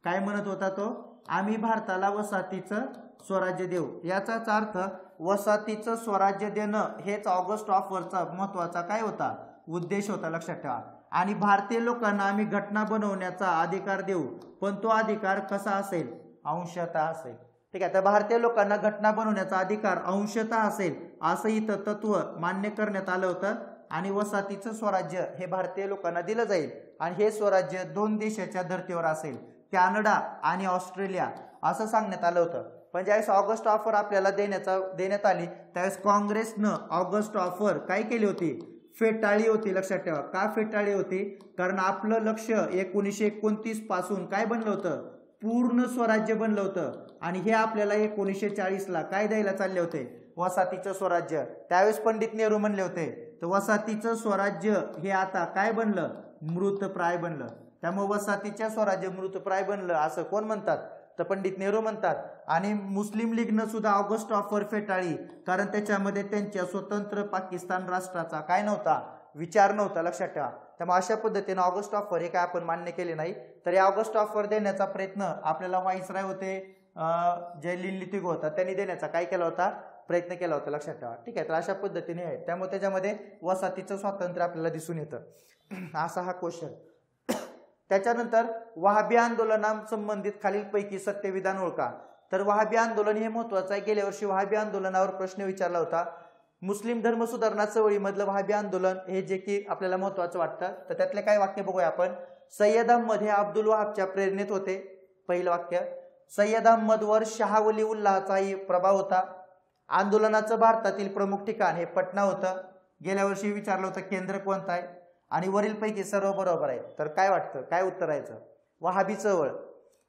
काय म्हणत होता तो? आम्ही भारताला वसाहतीचं स्वराज्य देऊ. याचाच अर्थ वसाहतीचं स्वराज्य देणं हेच ऑगस्ट ऑफरचा महत्वाचा काय होता? उद्देश होता. लक्षात ठेवा. आणि भारतीय लोकांना आम्ही घटना बनवण्याचा अधिकार देऊ, पण तो अधिकार कसा असेल? अंशतः असेल. ठीक आहे. तर भारतीय लोकांना घटना बनवण्याचा अधिकार अंशतः असेल असं इथं तत्व मान्य करण्यात आलं होतं. आणि वसाहतीचं स्वराज्य हे भारतीय लोकांना दिलं जाईल आणि हे स्वराज्य 2 देशाच्या धर्तीवर असेल, कॅनडा आणि ऑस्ट्रेलिया असं सांगण्यात आलं होतं. पण ज्यावेळेस ऑगस्ट ऑफर आपल्याला देण्यात आली त्यावेळेस काँग्रेसनं ऑगस्ट ऑफर काय केली होती? फेटाळली होती. लक्षात ठेवा, का फेटाळली होती? कारण आपलं लक्ष 1929 पासून काय बनलं होतं? पूर्ण स्वराज्य बनलं होतं. आणि हे आपल्याला 1940ला काय द्यायला चालले होते? वसाहतीचं स्वराज्य. त्यावेळेस पंडित नेहरू म्हणले होते तर वसाहतीचं स्वराज्य हे आता काय बनलं? मृतप्राय बनलं. त्यामुळे वसाहतीच्या स्वराज्य मृतप्राय बनलं असं कोण म्हणतात? तर पंडित नेहरू म्हणतात. आणि मुस्लिम लीगनं सुद्धा ऑगस्ट ऑफर फेटाळली, कारण त्याच्यामध्ये त्यांच्या स्वतंत्र पाकिस्तान राष्ट्राचा काय नव्हता? विचार नव्हता. लक्षात ठेवा. त्यामुळे अशा पद्धतीने ऑगस्ट ऑफर हे काय आपण मान्य केले नाही. तर या ऑगस्ट ऑफर देण्याचा प्रयत्न आपल्याला व्हाईसराय होते जे लिलितिगो होता त्यांनी देण्याचा काय केला होता? प्रयत्न केला होता. लक्षात ठेवा. ठीक आहे. तर अशा पद्धतीने आहे. त्यामुळे त्याच्यामध्ये वसाहतीचं स्वातंत्र्य आपल्याला दिसून येतं असा हा क्वेश्चन. त्याच्यानंतर वहाबी आंदोलनासंबंधित खालीलपैकी सत्यविधान ओळखा. तर वहाबी आंदोलन हे महत्वाचं आहे. गेल्या वर्षी वहाबी आंदोलनावर प्रश्न विचारला होता. मुस्लिम धर्म सुधारणा चळवळीमधलं वहाबी आंदोलन हे जे की आपल्याला महत्वाचं वाटतं. तर त्यातले काय वाक्य बघूया आपण. सय्यद अहमद हे अब्दुल वहाबच्या प्रेरणेत होते. पहिलं वाक्य. सय्यद अहमदवर शाह वली उल्लाहचाही प्रभाव होता. आंदोलनाचं भारतातील प्रमुख ठिकाण हे पटना होतं. गेल्या वर्षी विचारलं होतं केंद्र कोणतं आहे. आणि वरीलपैकी सर्व बरोबर आहे. तर काय वाटतं? काय उत्तर यायचं? वहाबी चळवळ.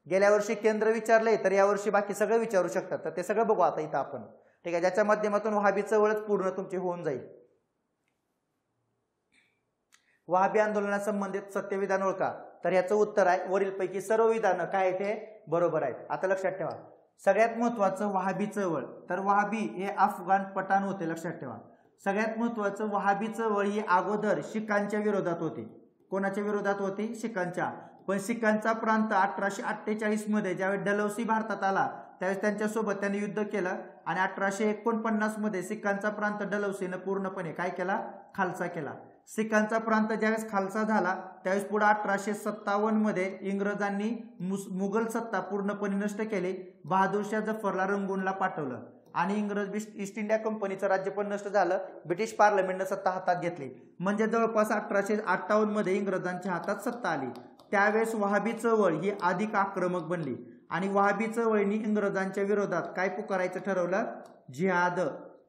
गेल्या वर्षी केंद्र विचारले तर यावर्षी बाकी सगळं विचारू शकतात. तर ते सगळं बघू आता इथं आपण. ठीक आहे. ज्याच्या माध्यमातून वहाबी चळवळच पूर्ण तुमची होऊन जाईल. वहाबी आंदोलनासंबंधित सत्यविधान ओळखा. तर याचं उत्तर आहे वरीलपैकी सर्व विधानं काय ते बरोबर आहेत. आता लक्षात ठेवा, सगळ्यात महत्वाचं वहाबी चळवळ. तर वहाबी हे अफगाण पठाण होते. लक्षात ठेवा. सगळ्यात महत्वाचं वहाबी चळवळ ही अगोदर शिखांच्या विरोधात होती. कोणाच्या विरोधात होती? शिखांच्या. पण शिखांचा प्रांत 1848 मध्ये ज्यावेळी डलहौसी भारतात आला त्यावेळेस त्यांच्यासोबत त्यांनी युद्ध केलं. आणि 1849 मध्ये सिखांचा प्रांत डलहौसीनं पूर्णपणे काय केला? खालसा केला. सिखांचा प्रांत ज्यावेळेस खालसा झाला त्यावेळेस पुढे 1857 मध्ये इंग्रजांनी मुघल सत्ता पूर्णपणे नष्ट केली. बहादूरशाह जफरला रंगूनला पाठवलं आणि इंग्रज ईस्ट इंडिया कंपनीचं राज्य पण नष्ट झालं. ब्रिटिश पार्लमेंटनं सत्ता हातात घेतली. म्हणजे जवळपास 1858 मध्ये इंग्रजांच्या हातात सत्ता आली. त्यावेळेस वहाबी चळवळ ही अधिक आक्रमक बनली आणि वहाबी चळवळीने इंग्रजांच्या विरोधात काय पुकारायचं ठरवलं? जिहाद.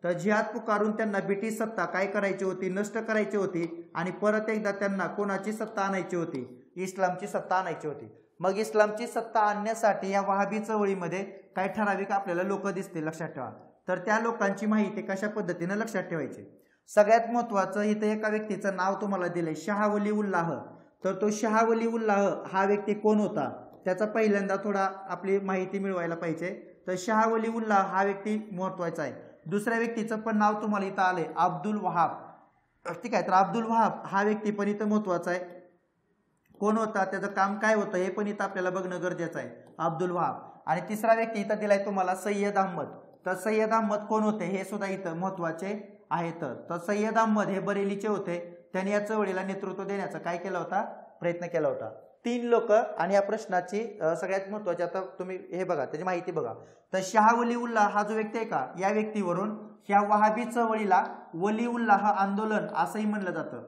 तर जिहाद पुकारून त्यांना ब्रिटिश सत्ता काय करायची होती? नष्ट करायची होती. आणि परत एकदा त्यांना कोणाची सत्ता आणायची होती? इस्लामची सत्ता आणायची होती. मग इस्लामची सत्ता आणण्यासाठी या वहाबी चळवळीमध्ये काही ठराविक आपल्याला लोक दिसतील. लक्षात ठेवा. तर त्या लोकांची माहिती कशा पद्धतीने लक्षात ठेवायची. सगळ्यात महत्वाचं इथं एका व्यक्तीचं नाव तुम्हाला दिलंय, शाह वली उल्लाह. तर तो शाह वली उल्लाह हा व्यक्ती कोण होता? त्याचा पहिल्यांदा थोडा आपली माहिती मिळवायला पाहिजे. तर शाह वली उल्लाह हा व्यक्ती महत्वाचा आहे. दुसऱ्या व्यक्तीचं पण नाव तुम्हाला इथं आलंय, अब्दुल वहाब. ठीक आहे. तर अब्दुल वहाब हा व्यक्ती पण इथं महत्वाचा आहे. कोण होता? त्याचं काम काय होतं हे पण इथं आपल्याला बघणं गरजेचं आहे. अब्दुल वहाब. आणि तिसरा व्यक्ती इथं दिलाय तुम्हाला सय्यद अहमद. तर सय्यद अहमद कोण होते हे सुद्धा इथं महत्वाचे आहेत. तर सय्यद अहमद हे बरेलीचे होते. त्यांनी या चळवळीला नेतृत्व देण्याचा काय केला होता? प्रयत्न केला होता. 3 लोक. आणि या प्रश्नाची सगळ्यात महत्वाची आता तुम्ही हे बघा, त्याची माहिती बघा. तर शाह वली उल्लाह हा जो व्यक्ती आहे का, या व्यक्तीवरून ह्या वहाबी चळवळीला वली उल्लाह आंदोलन असंही म्हणलं जातं.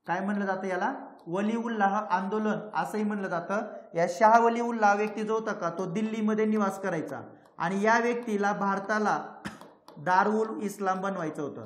काय म्हणलं जातं याला? वली उल्लाह आंदोलन असंही म्हणलं जातं. या शाह वली उल्लाह व्यक्ती जो होता का तो दिल्लीमध्ये निवास करायचा आणि या व्यक्तीला भारताला दारुल इस्लाम बनवायचं होतं.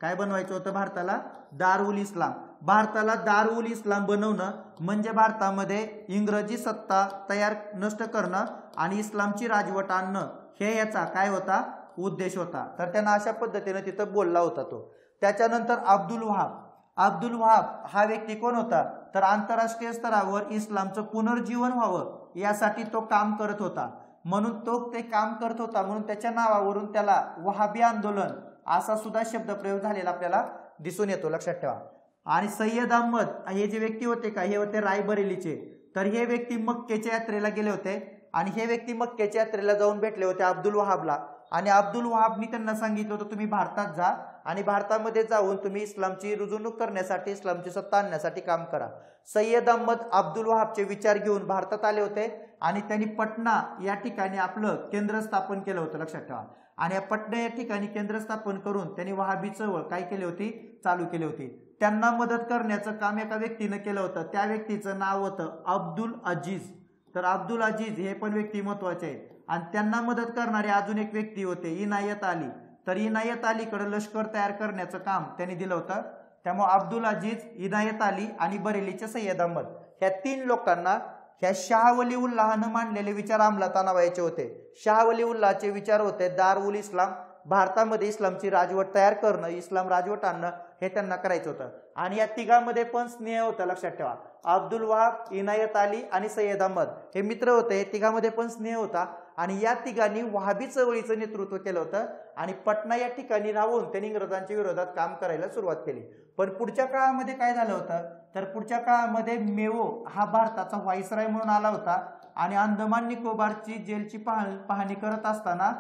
काय बनवायचं होतं? भारताला दारुल इस्लाम. भारताला दारुल इस्लाम बनवणं म्हणजे भारतामध्ये इंग्रजी सत्ता तयार नष्ट करणं आणि इस्लामची राजवट आणणं हे याचा काय होता? उद्देश होता. तर त्यांना अशा पद्धतीने तिथं बोलला होता तो. त्याच्यानंतर अब्दुल वहाब. अब्दुल वहाब हा व्यक्ती कोण होता? तर आंतरराष्ट्रीय स्तरावर इस्लामचं पुनर्जीवन व्हावं यासाठी तो काम करत होता. म्हणून तो ते काम करत होता म्हणून त्याच्या नावावरून त्याला वहाबी आंदोलन असा सुद्धा शब्दप्रयोग झालेला आपल्याला दिसून येतो. लक्षात ठेवा. आणि सय्यद अहमद हे जे व्यक्ती होते का हे होते रायबरेलीचे. तर हे व्यक्ती मक्केच्या यात्रेला गेले होते आणि हे व्यक्ती मक्केच्या यात्रेला जाऊन भेटले होते अब्दुल वहाबला. आणि अब्दुल वहाबनी त्यांना सांगितलं होतं तुम्ही भारतात जा आणि भारतामध्ये जाऊन तुम्ही इस्लामची रुजवणूक करण्यासाठी इस्लामची सत्ता आणण्यासाठी काम करा. सय्यद अहमद अब्दुल वहाबचे विचार घेऊन भारतात आले होते आणि त्यांनी पटना या ठिकाणी आपलं केंद्र स्थापन केलं होतं. लक्षात ठेवा. आणि या पटना या ठिकाणी केंद्र स्थापन करून त्यांनी वहाबी चळवळ काय केली होती? चालू केली होती. त्यांना मदत करण्याचं काम एका व्यक्तीनं केलं होतं. त्या व्यक्तीचं नाव होतं अब्दुल अजीज. तर अब्दुल अजीज हे पण व्यक्ती महत्वाचे आहे. आणि त्यांना मदत करणारे अजून एक व्यक्ती होते इनायत अली. तर इनायत अलीकडे लष्कर तयार करण्याचं काम त्यांनी दिलं होतं. त्यामुळे अब्दुल अजीज, इनायत अली आणि बरेलीचे सय्यद अहमद ह्या 3 लोकांना ह्या शाह वली उल्लाहनं मांडलेले विचार अंमलात आणावायचे होते. शाह वली उल्लाहचे विचार होते दार उल इस्लाम, भारतामध्ये इस्लामची राजवट तयार करणं, इस्लाम राजवट आणणं हे त्यांना करायचं होतं. आणि या तिघांमध्ये पण स्नेह होता, लक्षात ठेवा. अब्दुल वहाब, इनायत अली आणि सय्यद अहमद हे मित्र होते. हे तिघांमध्ये पण स्नेह होता आणि या तिघांनी वहाबी चळवळीचं नेतृत्व केलं होतं आणि पटना या ठिकाणी राहून त्यांनी इंग्रजांच्या विरोधात काम करायला सुरुवात केली. पण पुढच्या काळामध्ये काय झालं होतं, तर पुढच्या काळामध्ये मेवो हा भारताचा व्हाईसराय म्हणून आला होता आणि अंदमान निकोबारची जेलची पाहणी करत असताना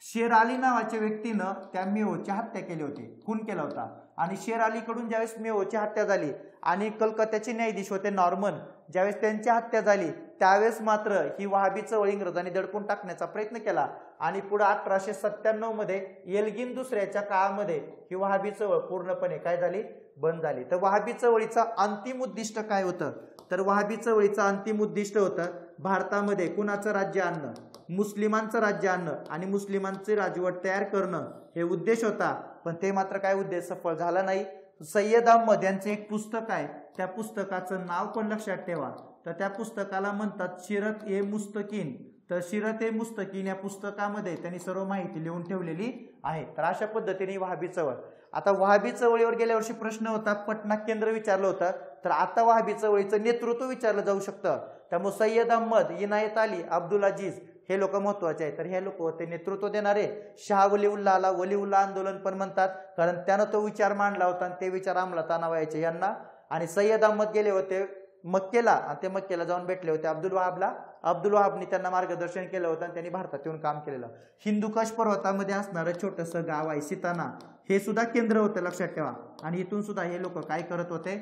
शेर अली नावाच्या व्यक्तीनं त्या मेवोची हत्या केली होती, खून केला होता. आणि शेर अलीकडून ज्यावेळेस मेवोची हत्या झाली आणि कलकत्त्याचे न्यायाधीश होते नॉर्मन, ज्यावेळेस त्यांची हत्या झाली त्यावेळेस मात्र ही वहाबी चळवळ इंग्रजांनी दडपून टाकण्याचा प्रयत्न केला आणि पुढे 1897 मध्ये एल्गिन दुसऱ्याच्या काळामध्ये ही वहाबी चळवळ पूर्णपणे काय झाली, बंद झाली. तर वहाबी चळवळीचं अंतिम उद्दिष्ट काय होतं, तर वहाबी चळवळीचं अंतिम उद्दिष्ट होतं भारतामध्ये कुणाचं राज्य आणणं, मुस्लिमांचं राज्य आणणं आणि मुस्लिमांचे राजवट तयार करणं हे उद्देश होता. पण ते मात्र काय उद्देश सफल झाला नाही. सय्यद अहमद यांचं एक पुस्तक आहे, त्या पुस्तकाचं नाव पण लक्षात ठेवा. तर त्या पुस्तकाला म्हणतात शिरत ए मुस्तकीन. तर शिरत ए मुस्तकीन या पुस्तकामध्ये त्यांनी सर्व माहिती लिहून ठेवलेली आहे. तर अशा पद्धतीने वहाबी चळवळ. आता वहाबी चळवळीवर गेल्या वर्षी प्रश्न होता, पटना केंद्र विचारलं होतं, तर आता वहाबी चळवळीचं नेतृत्व विचारलं जाऊ शकतं. त्यामुळे सय्यद अहमद, इनायत अली, अब्दुल अजीज हे लोक महत्वाचे आहेत. तर हे लोक होते नेतृत्व देणारे. शाह वलीउल्लाहला वलीउल्लाह आंदोलन पण म्हणतात, कारण त्यानं तो विचार मांडला होता आणि ते विचार अंमलात आणावायचे यांना. आणि सय्यद अहमद गेले होते मक्केला आणि ते मक्केला जाऊन भेटले होते अब्दुल वहाबला. अब्दुल वहाबनी त्यांना मार्गदर्शन केलं होतं आणि त्यांनी भारतात येऊन काम केलेलं. हिंदुकुश पर्वतामध्ये असणारं छोटंसं गाव आहे सिताना, हे सुद्धा केंद्र होतं, लक्षात ठेवा. आणि इथून सुद्धा हे लोक काय करत होते,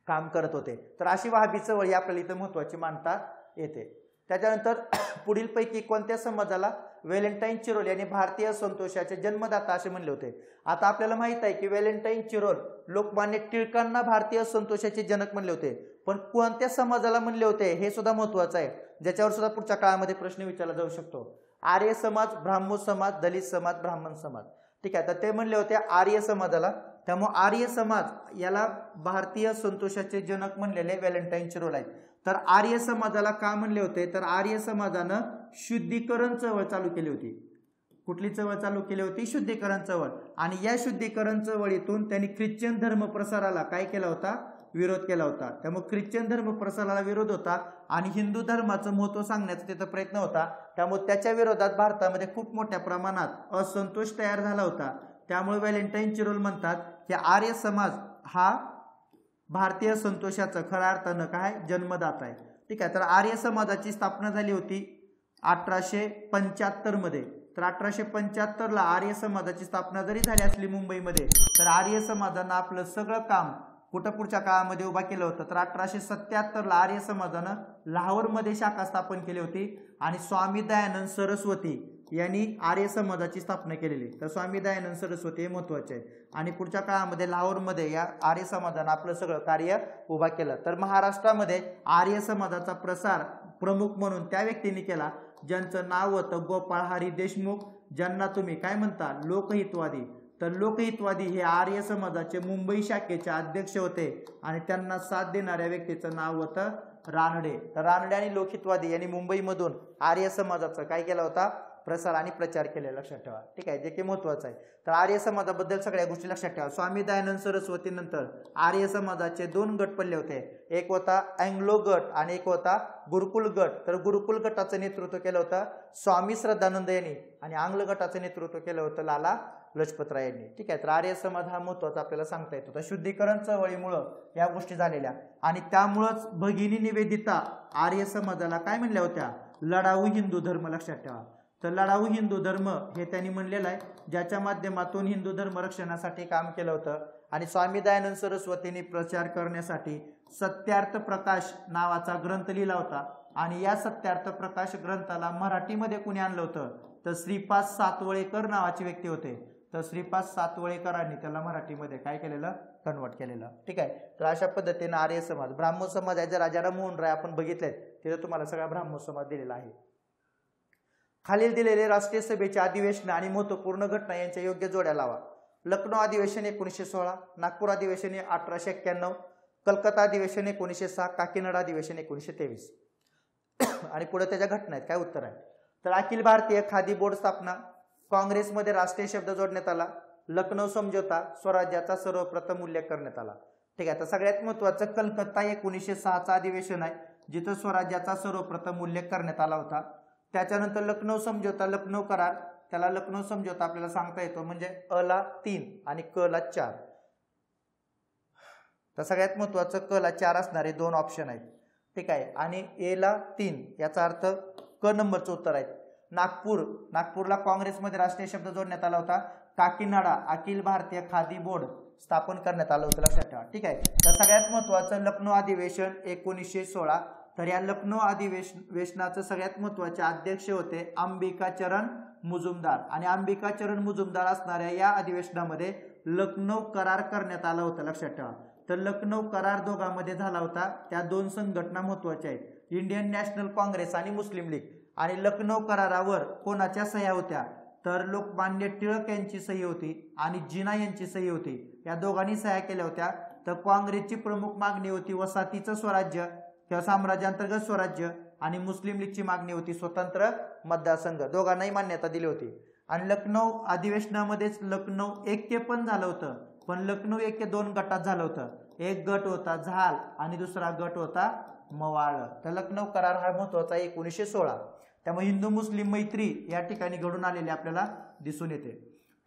काम करत होते. तर अशी वहाबी चळवळ आपल्याला इथं महत्वाची मानता येते. त्याच्यानंतर पुढील पैकी कोणत्या समाजाला व्हॅलेंटाईन चिरोल यांनी भारतीय संतोषाचे जन्मदाता असे म्हणले होते. आता आपल्याला माहित आहे की व्हॅलेंटाईन चिरोल लोकमान्य टिळकांना भारतीय संतोषाचे जनक म्हणले होते, पण कोणत्या समाजाला म्हणले होते हे सुद्धा महत्वाचं आहे, ज्याच्यावर सुद्धा पुढच्या काळामध्ये प्रश्न विचारला जाऊ शकतो. आर्य समाज, ब्राह्मो समाज, दलित समाज, ब्राह्मण समाज. ठीक आहे, तर ते म्हणले होते आर्य समाजाला. त्यामुळे आर्य समाज याला भारतीय संतोषाचे जनक म्हणलेले व्हॅलेंटाईन चिरोल आहेत. तर आर्य समाजाला का म्हणले होते, तर आर्य समाजानं शुद्धीकरण चळवळ चालू केली होती. कुठली चळवळ चालू केली होती, शुद्धीकरण चळवळ. आणि या शुद्धीकरण चळवळीतून त्यांनी ख्रिश्चन धर्म प्रसाराला काय केला होता, विरोध केला होता. त्यामुळे ख्रिश्चन धर्म प्रसाराला विरोध होता आणि हिंदू धर्माचं महत्व सांगण्याचा तिथं प्रयत्न होता. त्यामुळे त्याच्या विरोधात भारतामध्ये खूप मोठ्या प्रमाणात असंतोष तयार झाला होता. त्यामुळे व्हॅलेंटाईन चिरोल म्हणतात की आर्य समाज हा भारतीय संतोषाचं खऱ्या अर्थानं काय जन्मदाता आहे. ठीक आहे, तर आर्य समाजाची स्थापना झाली होती 1875 मध्ये. तर 1875 आर्य समाजाची स्थापना जरी झाली असली मुंबईमध्ये, तर आर्य समाजानं आपलं सगळं काम कुठं पुढच्या काळामध्ये उभा केलं होतं. तर 1877 आर्य समाजानं लाहोरमध्ये शाखा स्थापन केली होती आणि स्वामी दयानंद सरस्वती यांनी आर्य समाजाची स्थापना केलेली. तर स्वामी दयानंद सरस्वती हे महत्वाचे आहे. आणि पुढच्या काळामध्ये लाहोरमध्ये या आर्य समाजानं आपलं सगळं कार्य उभा केलं. तर महाराष्ट्रामध्ये आर्य समाजाचा प्रसार प्रमुख म्हणून त्या व्यक्तीने केला ज्यांचं नाव होतं गोपाळ हरी देशमुख, ज्यांना तुम्ही काय म्हणता, लोकहितवादी. तर लोकहितवादी हे आर्य समाजाचे मुंबई शाखेचे अध्यक्ष होते आणि त्यांना साथ देणाऱ्या व्यक्तीचं नाव होतं रानडे. तर रानडे आणि लोकहितवादी यांनी मुंबईमधून आर्य समाजाचा काय केला होता, प्रसार आणि प्रचार केले, लक्षात ठेवा. ठीक आहे, जे की महत्वाचं आहे. तर आर्य समाजाबद्दल सगळ्या गोष्टी लक्षात ठेवा. स्वामी दयानंद सरस्वती नंतर आर्य समाजाचे 2 गट पडले होते. एक होता अँग्लो गट आणि एक होता गुरुकुल गट. तर गुरुकुल गटाचं नेतृत्व केलं होतं स्वामी श्रद्धानंद यांनी आणि आंग्ल गटाचं नेतृत्व केलं होतं लाला लजपतराय यांनी. ठीक आहे, तर आर्य समाज हा महत्वाचा आपल्याला सांगता येतो. तर शुद्धीकरण चळवळीमुळं या गोष्टी झालेल्या आणि त्यामुळंच भगिनी निवेदिता आर्य समाजाला काय म्हणल्या होत्या, लढाऊ हिंदू धर्म, लक्षात ठेवा. तर लढाऊ हिंदू धर्म हे त्यांनी म्हणलेलं आहे, ज्याच्या माध्यमातून हिंदू धर्म रक्षणासाठी काम केलं होतं. आणि स्वामी दयानंद सरस्वतींनी प्रचार करण्यासाठी सत्यार्थ प्रकाश नावाचा ग्रंथ लिहिला होता आणि या सत्यार्थ प्रकाश ग्रंथाला मराठीमध्ये कुणी आणलं होतं, तर श्रीपाद सातवळेकर नावाचे व्यक्ती होते. तर श्रीपाद सातवळेकरांनी त्याला मराठीमध्ये काय केलेलं, कन्वर्ट केलेलं. ठीक आहे, तर अशा पद्धतीने आर्य समाज. ब्राह्मण समाज आहे, जर राजाराम मोहन राय आपण बघितलेत तिथे तुम्हाला सगळा ब्राह्मण समाज दिलेला आहे. खालील दिलेले राष्ट्रीय सभेचे अधिवेशन आणि महत्वपूर्ण घटना यांच्या योग्य जोड्या लावा. लखनौ अधिवेशन 1916, नागपूर अधिवेशन 1891, कलकत्ता अधिवेशन 1906, काकीनाडा अधिवेशन 1923. आणि पुढे त्याच्या घटना आहेत. काय उत्तर आहे? तर अखिल भारतीय खादी बोर्ड स्थापना, काँग्रेसमध्ये राष्ट्रीय शब्द जोडण्यात आला, लखनौ समझोता, स्वराज्याचा सर्वप्रथम उल्लेख करण्यात आला. ठीक आहे. तर सगळ्यात महत्वाचं कलकत्ता 1906चं अधिवेशन आहे जिथं स्वराज्याचा सर्वप्रथम उल्लेख करण्यात आला होता. त्याच्यानंतर लखनौ समझोता, लखनौ करार, त्याला लखनौ समझोता आपल्याला सांगता येतो म्हणजे अ ला 3 आणि क ला 4. तर सगळ्यात महत्वाचं क ला 4 असणारे 2 ऑप्शन आहेत. ठीक आहे. आणि ए ला 3 याचा अर्थ क नंबरचं उत्तर आहे. नागपूरला काँग्रेसमध्ये राष्ट्रीय शब्द जोडण्यात आला होता. काकीनाडा अखिल भारतीय खादी बोर्ड स्थापन करण्यात आलं होतं, लक्षात ठेवा. ठीक आहे. तर सगळ्यात महत्वाचं लखनौ अधिवेशन 1916. तर या लखनौ अधिवेशनाचं सगळ्यात महत्वाचे अध्यक्ष होते अंबिकाचरण मुजुमदार आणि अंबिकाचरण मुजुमदार असणाऱ्या या अधिवेशनामध्ये लखनौ करार करण्यात आला होता, लक्षात ठेवा. तर लखनौ करार दोघांमध्ये झाला होता. त्या 2 संघटना महत्वाच्या आहेत, इंडियन नॅशनल काँग्रेस आणि मुस्लिम लीग. आणि लखनौ करारावर कोणाच्या सह्या होत्या? तर लोकमान्य टिळक यांची सही होती आणि जिना यांची सही होती. या दोघांनी सह्या केल्या होत्या. तर काँग्रेसची प्रमुख मागणी होती वसाहतीचं स्वराज्य किंवा साम्राज्यांतर्गत स्वराज्य आणि मुस्लिम लीगची मागणी होती स्वतंत्र मतदारसंघ. दोघांनाही मान्यता दिली होती. आणि लखनौ अधिवेशनामध्येच लखनौ ऐक्य पण झालं होतं, पण लखनौ ऐक्य 2 गटात झालं होतं. एक गट होता झाल आणि दुसरा गट होता मवाळ. तर लखनौ करार हा महत्वाचा 1916. त्यामुळे हिंदू मुस्लिम मैत्री या ठिकाणी घडून आलेली आपल्याला दिसून येते.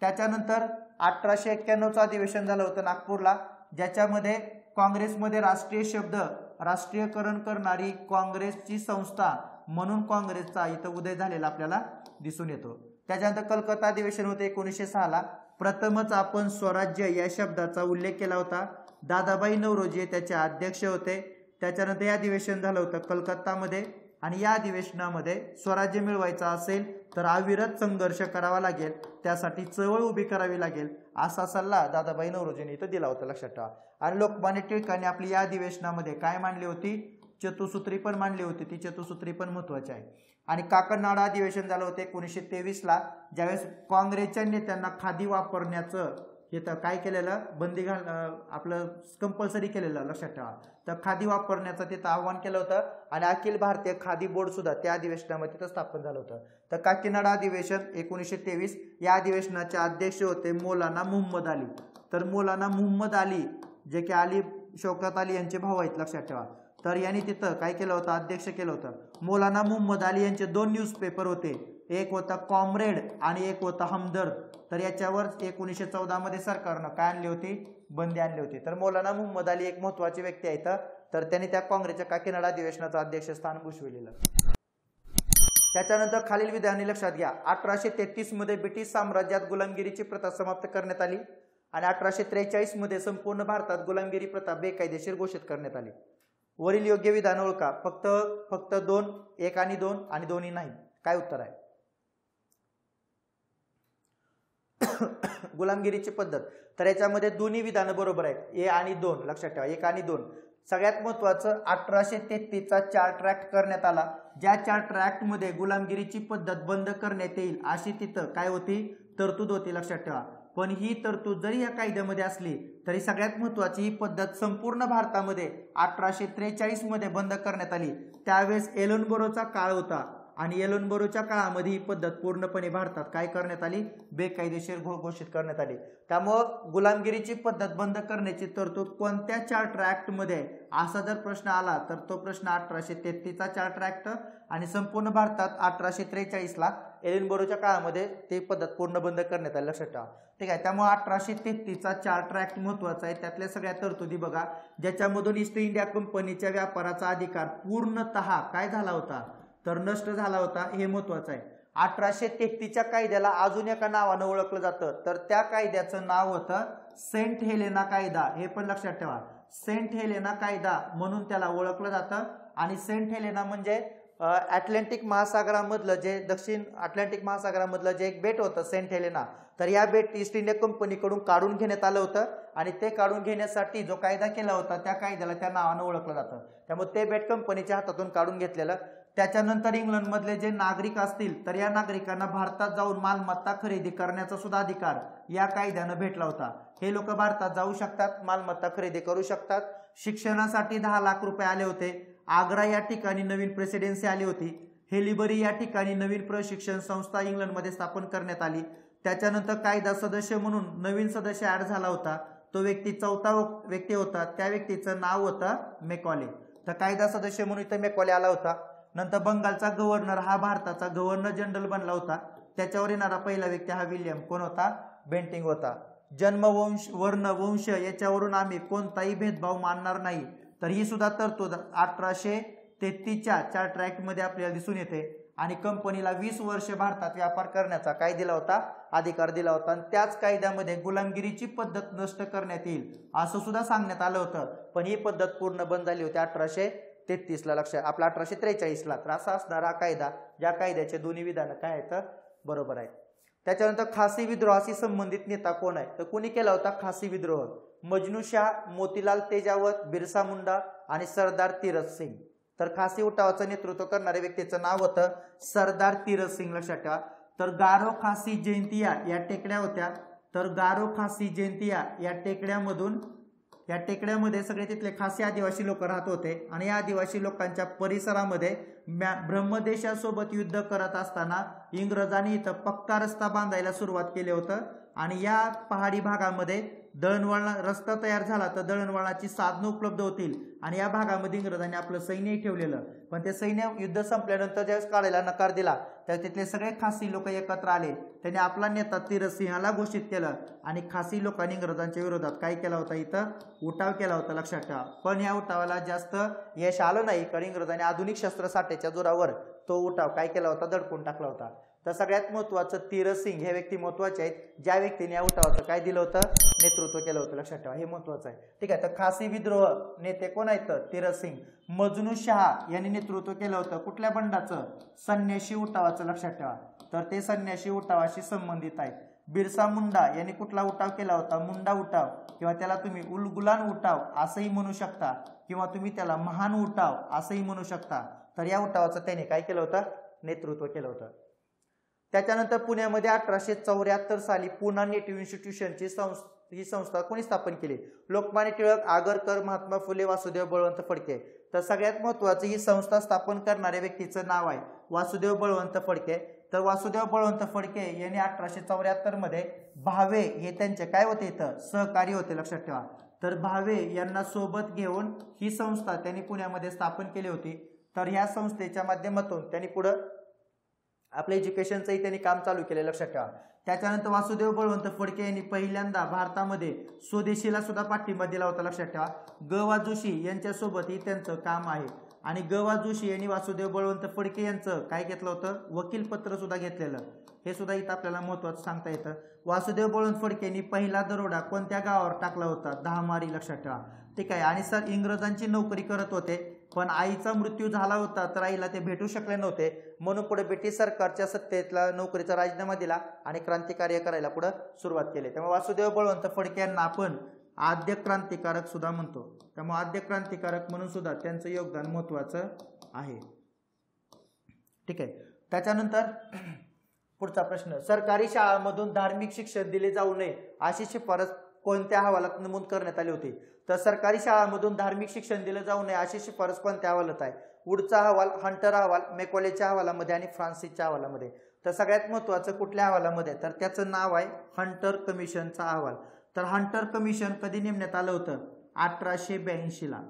त्याच्यानंतर 1891चं अधिवेशन झालं होतं नागपूरला, ज्याच्यामध्ये काँग्रेसमध्ये राष्ट्रीय शब्द राष्ट्रीयकरण करणारी काँग्रेसची संस्था म्हणून काँग्रेसचा इथं उदय झालेला आपल्याला दिसून येतो. त्याच्यानंतर कलकत्ता अधिवेशन होते 1906ला. प्रथमच आपण स्वराज्य या शब्दाचा उल्लेख केला होता. दादाबाई नौरोजी त्याचे अध्यक्ष होते. त्याच्यानंतर हे अधिवेशन झालं होतं कलकत्तामध्ये आणि या अधिवेशनामध्ये स्वराज्य मिळवायचं असेल तर अविरत संघर्ष करावा लागेल, त्यासाठी चळवळ उभी करावी लागेल असा सल्ला दादाबाई नौरोजींनी इथं दिला होता, लक्षात ठेवा. आणि लोकमान्य टिळकांनी आपली या अधिवेशनामध्ये काय मांडली होती? चतुसूत्री पण मांडली होती. ती चतुसूत्री पण महत्वाची आहे. आणि काकीनाडा अधिवेशन झालं होतं 1923ला, ज्यावेळेस काँग्रेसच्या नेत्यांना खादी वापरण्याचं इथं काय केलेलं? बंदी आपलं कंपल्सरी केलेलं, लक्षात ठेवा. तर खादी वापरण्याचं तिथं आव्हान केलं होतं आणि अखिल भारतीय खादी बोर्ड सुद्धा त्या अधिवेशनामध्ये तिथं स्थापन झालं होतं. तर काकीनाडा अधिवेशन 1923 या अधिवेशनाचे अध्यक्ष होते मौलाना मुहम्मद अली. तर मौलाना मुहम्मद अली जे की अली शौकत अली यांचे भाऊ आहेत, लक्षात ठेवा. तर यांनी तिथं काय केलं होतं? अध्यक्ष केलं होतं. मौलाना मुहम्मद अली यांचे 2 न्यूजपेपर होते, एक होता कॉम्रेड आणि एक होता हमदर्द. तर याच्यावर 1914 मध्ये सरकारनं काय आणली होती? बंदी आणली होती. तर मौलाना मुहम्मद अली एक महत्वाची व्यक्ती आहेत. तर त्यांनी त्या काँग्रेसच्या काकीनाडा अधिवेशनाचं अध्यक्षस्थान भूषविलेलं. त्याच्यानंतर खालील विधाने लक्षात घ्या. 1833 मध्ये ब्रिटिश साम्राज्यात गुलामगिरीची प्रथा समाप्त करण्यात आली आणि 1843 मध्ये संपूर्ण भारतात गुलामगिरी प्रथा बेकायदेशीर घोषित करण्यात आली. वरील योग्य विधान ओळखा. फक्त 2, 1 आणि 2 आणि दोन्ही नाही. काय उत्तर आहे? गुलामगिरीची पद्धत. तर याच्यामध्ये दोन्ही विधानं बरोबर आहेत, ए आणि 2, लक्षात ठेवा. 1 आणि 2. सगळ्यात महत्वाचं 1833चा चार्टर ऍक्ट करण्यात आला, ज्या चार्टर ऍक्ट मध्ये गुलामगिरीची पद्धत बंद करण्यात येईल अशी तिथं काय होती? तरतूद होती, लक्षात ठेवा. पण ही तरतूद जरी या कायद्यामध्ये असली तरी सगळ्यात महत्वाची ही पद्धत संपूर्ण भारतामध्ये 1843 मध्ये बंद करण्यात आली. त्यावेळेस एलनबरोचा काळ होता आणि एलनबरोच्या काळामध्ये ही पद्धत पूर्णपणे भारतात काय करण्यात आली? बेकायदेशीर घोषित करण्यात आली. त्यामुळं गुलामगिरीची पद्धत बंद करण्याची तरतूद कोणत्या चार्टर ऍक्ट मध्ये असा जर प्रश्न आला तर तो प्रश्न 1833चा चार्टर ऍक्ट आणि संपूर्ण भारतात 1843ला एलनबरोच्या काळामध्ये ती पद्धत पूर्ण बंद करण्यात आली, लक्षात ठेवा. ठीक आहे. त्यामुळे 1833चा चार्टर ऍक्ट महत्वाचा आहे. त्यातल्या सगळ्या तरतुदी बघा, ज्याच्यामधून ईस्ट इंडिया कंपनीच्या व्यापाराचा अधिकार पूर्णतः काय झाला होता? तर नष्ट झाला होता. हे महत्वाचं आहे. 1833च्या कायद्याला अजून एका नावानं ओळखलं जातं, तर त्या कायद्याचं नाव होतं सेंट हेलेना कायदा. हे पण लक्षात ठेवा. सेंट हेलेना कायदा म्हणून त्याला ओळखलं जातं. आणि सेंट हेलेना म्हणजे अटलांटिक महासागरामधलं जे दक्षिण अटलांटिक महासागरामधलं जे एक बेट होतं सेंट हेलेना, तर या बेट ईस्ट इंडिया कंपनीकडून काढून घेण्यात आलं होतं आणि ते काढून घेण्यासाठी जो कायदा केला होता त्या कायद्याला त्या नावानं ओळखलं जातं. त्यामुळे ते बेट कंपनीच्या हातातून काढून घेतलेलं. त्याच्यानंतर इंग्लंडमधले जे नागरिक असतील तर या नागरिकांना भारतात जाऊन मालमत्ता खरेदी करण्याचा सुद्धा अधिकार या कायद्यानं भेटला होता. हे लोक भारतात जाऊ शकतात, मालमत्ता खरेदी करू शकतात. शिक्षणासाठी 10 लाख रुपये आले होते. आग्रा या ठिकाणी नवीन प्रेसिडेन्सी आली होती. हेलिबरी या ठिकाणी नवीन प्रशिक्षण संस्था इंग्लंडमध्ये स्थापन करण्यात आली. त्याच्यानंतर कायदा सदस्य म्हणून नवीन सदस्य ऍड झाला होता. तो व्यक्ती 4था व्यक्ती होता. त्या व्यक्तीचं नाव होतं मेकॉले. तर कायदा सदस्य म्हणून इथं मेकॉले आला होता. नंतर बंगालचा गव्हर्नर हा भारताचा गव्हर्नर जनरल बनला होता. त्याच्यावर येणारा पहिला व्यक्ती हा विल्यम कोण होता? बेंटिंग होता. जन्म, वंश, वर्ण, वंश याच्यावरून आम्ही कोणताही भेदभाव मानणार नाही. तर ही सुद्धा तरतूद 1833च्या चार्टर ऍक्ट मध्ये आपल्याला दिसून येते. आणि कंपनीला 20 वर्ष भारतात व्यापार करण्याचा काय दिला होता? अधिकार दिला होता. आणि त्याच कायद्यामध्ये गुलामगिरीची पद्धत नष्ट करण्यात येईल असं सुद्धा सांगण्यात आलं होतं. पण ही पद्धत पूर्ण बंद झाली होती 1833ला. लक्षात आपला 1843ला. तर असा असणारा कायदा, ज्या कायद्याचे दोन्ही विधान काय आहेत? बरोबर आहे. त्याच्यानंतर खासी विद्रोहाशी संबंधित नेता कोण आहे? तर कोणी केला होता खासी विद्रोह? मजनू शाह, मोतीलाल तेजावत, बिरसा मुंडा आणि सरदार तीरथ सिंग. तर खासी उठावाचं नेतृत्व करणाऱ्या व्यक्तीचं नाव होतं सरदार तीरथ सिंग. लक्षात ठेवा. तर गारो खासी जयंतिया या टेकड्या होत्या. तर गारो खासी जयंतिया या टेकड्यामध्ये सगळे तिथले खासी आदिवासी लोक राहत होते. आणि या आदिवासी लोकांच्या परिसरामध्ये ब्रह्मदेशासोबत युद्ध करत असताना इंग्रजांनी इथं पक्का रस्ता बांधायला सुरुवात केली होतं. आणि या पहाडी भागामध्ये दळणवळण रस्ता तयार झाला तर दळणवळणाची साधनं उपलब्ध होतील. आणि या भागामध्ये इंग्रजांनी आपलं सैन्यही ठेवलेलं. पण ते सैन्य युद्ध संपल्यानंतर ज्यावेळेस काढायला नकार दिला त्यावेळेस तिथले सगळे खासी लोक एकत्र आले. त्यांनी आपला नेता तीरथसिंहाला घोषित केलं. आणि खासी लोकांनी इंग्रजांच्या विरोधात काय केला होता? इथं उठाव केला होता. लक्षात ठेवा. पण या उठावाला जास्त यश आलं नाही, कारण इंग्रजांनी आधुनिक शस्त्रसाठ्याच्या जोरावर तो उठाव काय केला होता? दडपून टाकला होता. तर सगळ्यात महत्वाचं तीरथसिंग हे व्यक्ती महत्वाचे आहेत, ज्या व्यक्तीने या उठावाचं काय दिलं होतं? नेतृत्व केलं होतं. लक्षात ठेवा, हे महत्वाचं आहे. ठीक आहे. तर खासी विद्रोह नेते कोण आहेत? तीरथसिंग. मजनू शाह यांनी नेतृत्व केलं होतं कुठल्या बंडाचं? संन्याशी उठावाचं. लक्षात ठेवा. तर ते संन्याशी उठावाशी संबंधित आहे. बिरसा मुंडा यांनी कुठला उठाव केला होता? मुंडा उठाव, किंवा त्याला तुम्ही उलगुलान उठाव असंही म्हणू शकता, किंवा तुम्ही त्याला महान उठाव असंही म्हणू शकता. तर या उठावाचं त्याने काय केलं होतं? नेतृत्व केलं होतं. त्याच्यानंतर पुण्यामध्ये 1874 साली पुणा नेटिव्ह इन्स्टिट्यूशनची ही संस्था कोणी स्थापन केली? लोकमान्य टिळक, आगरकर, महात्मा फुले, वासुदेव बळवंत फडके. तर सगळ्यात महत्वाचं ही संस्था स्थापन करणाऱ्या व्यक्तीचं नाव आहे वासुदेव बळवंत फडके. तर वासुदेव बळवंत फडके यांनी 1874 मध्ये भावे हे त्यांचे काय होते? इथं सहकारी होते. लक्षात ठेवा. तर भावे यांना सोबत घेऊन ही संस्था त्यांनी पुण्यामध्ये स्थापन केली होती. तर ह्या संस्थेच्या माध्यमातून त्यांनी पुढं आपलं एज्युकेशनचंही त्यांनी काम चालू केलं. लक्षात ठेवा. त्याच्यानंतर वासुदेव बळवंत फडके यांनी पहिल्यांदा भारतामध्ये स्वदेशीला सुद्धा पाठिंबा दिला होता. लक्षात ठेवा. ग वा जोशी यांच्यासोबतही त्यांचं काम आहे. आणि ग वा जोशी यांनी वासुदेव बळवंत फडके यांचं काय घेतलं होतं? वकीलपत्र सुद्धा घेतलेलं. हे सुद्धा इथं आपल्याला महत्वाचं सांगता येतं. वासुदेव बळवंत फडके यांनी पहिला दरोडा कोणत्या गावावर टाकला होता? दहामारी. लक्षात ठेवा. ठीक आहे. आणि सर इंग्रजांची नोकरी करत होते, पण आईचा मृत्यू झाला होता तर आईला ते भेटू शकले नव्हते. म्हणून पुढे ब्रिटिश सरकारच्या सत्तेतला नोकरीचा राजीनामा दिला आणि क्रांतिकार्य करायला पुढे सुरुवात केली. त्यामुळे वासुदेव बळवंत फडके यांना आपण आद्य क्रांतिकारक सुद्धा म्हणतो. त्यामुळे आद्य क्रांतिकारक म्हणून सुद्धा त्यांचं योगदान महत्वाचं आहे. ठीक आहे. त्याच्यानंतर पुढचा प्रश्न, सरकारी शाळांमधून धार्मिक शिक्षण दिले जाऊ नये अशी शिफारस कोणत्या अहवालात नमूद करण्यात आली होती? तर सरकारी शाळांमधून धार्मिक शिक्षण दिलं जाऊ नये अशी शिफारस कोणत्या अहवालात आहे? वुडचा अहवाल, हंटर अहवाल, मेकॉलेच्या अहवालामध्ये आणि फ्रान्सिसच्या अहवालामध्ये. तर सगळ्यात महत्वाचं कुठल्या अहवालामध्ये? तर त्याचं नाव आहे हंटर कमिशनचा अहवाल. तर हंटर कमिशन कधी नेमण्यात आलं होतं? 1882ला.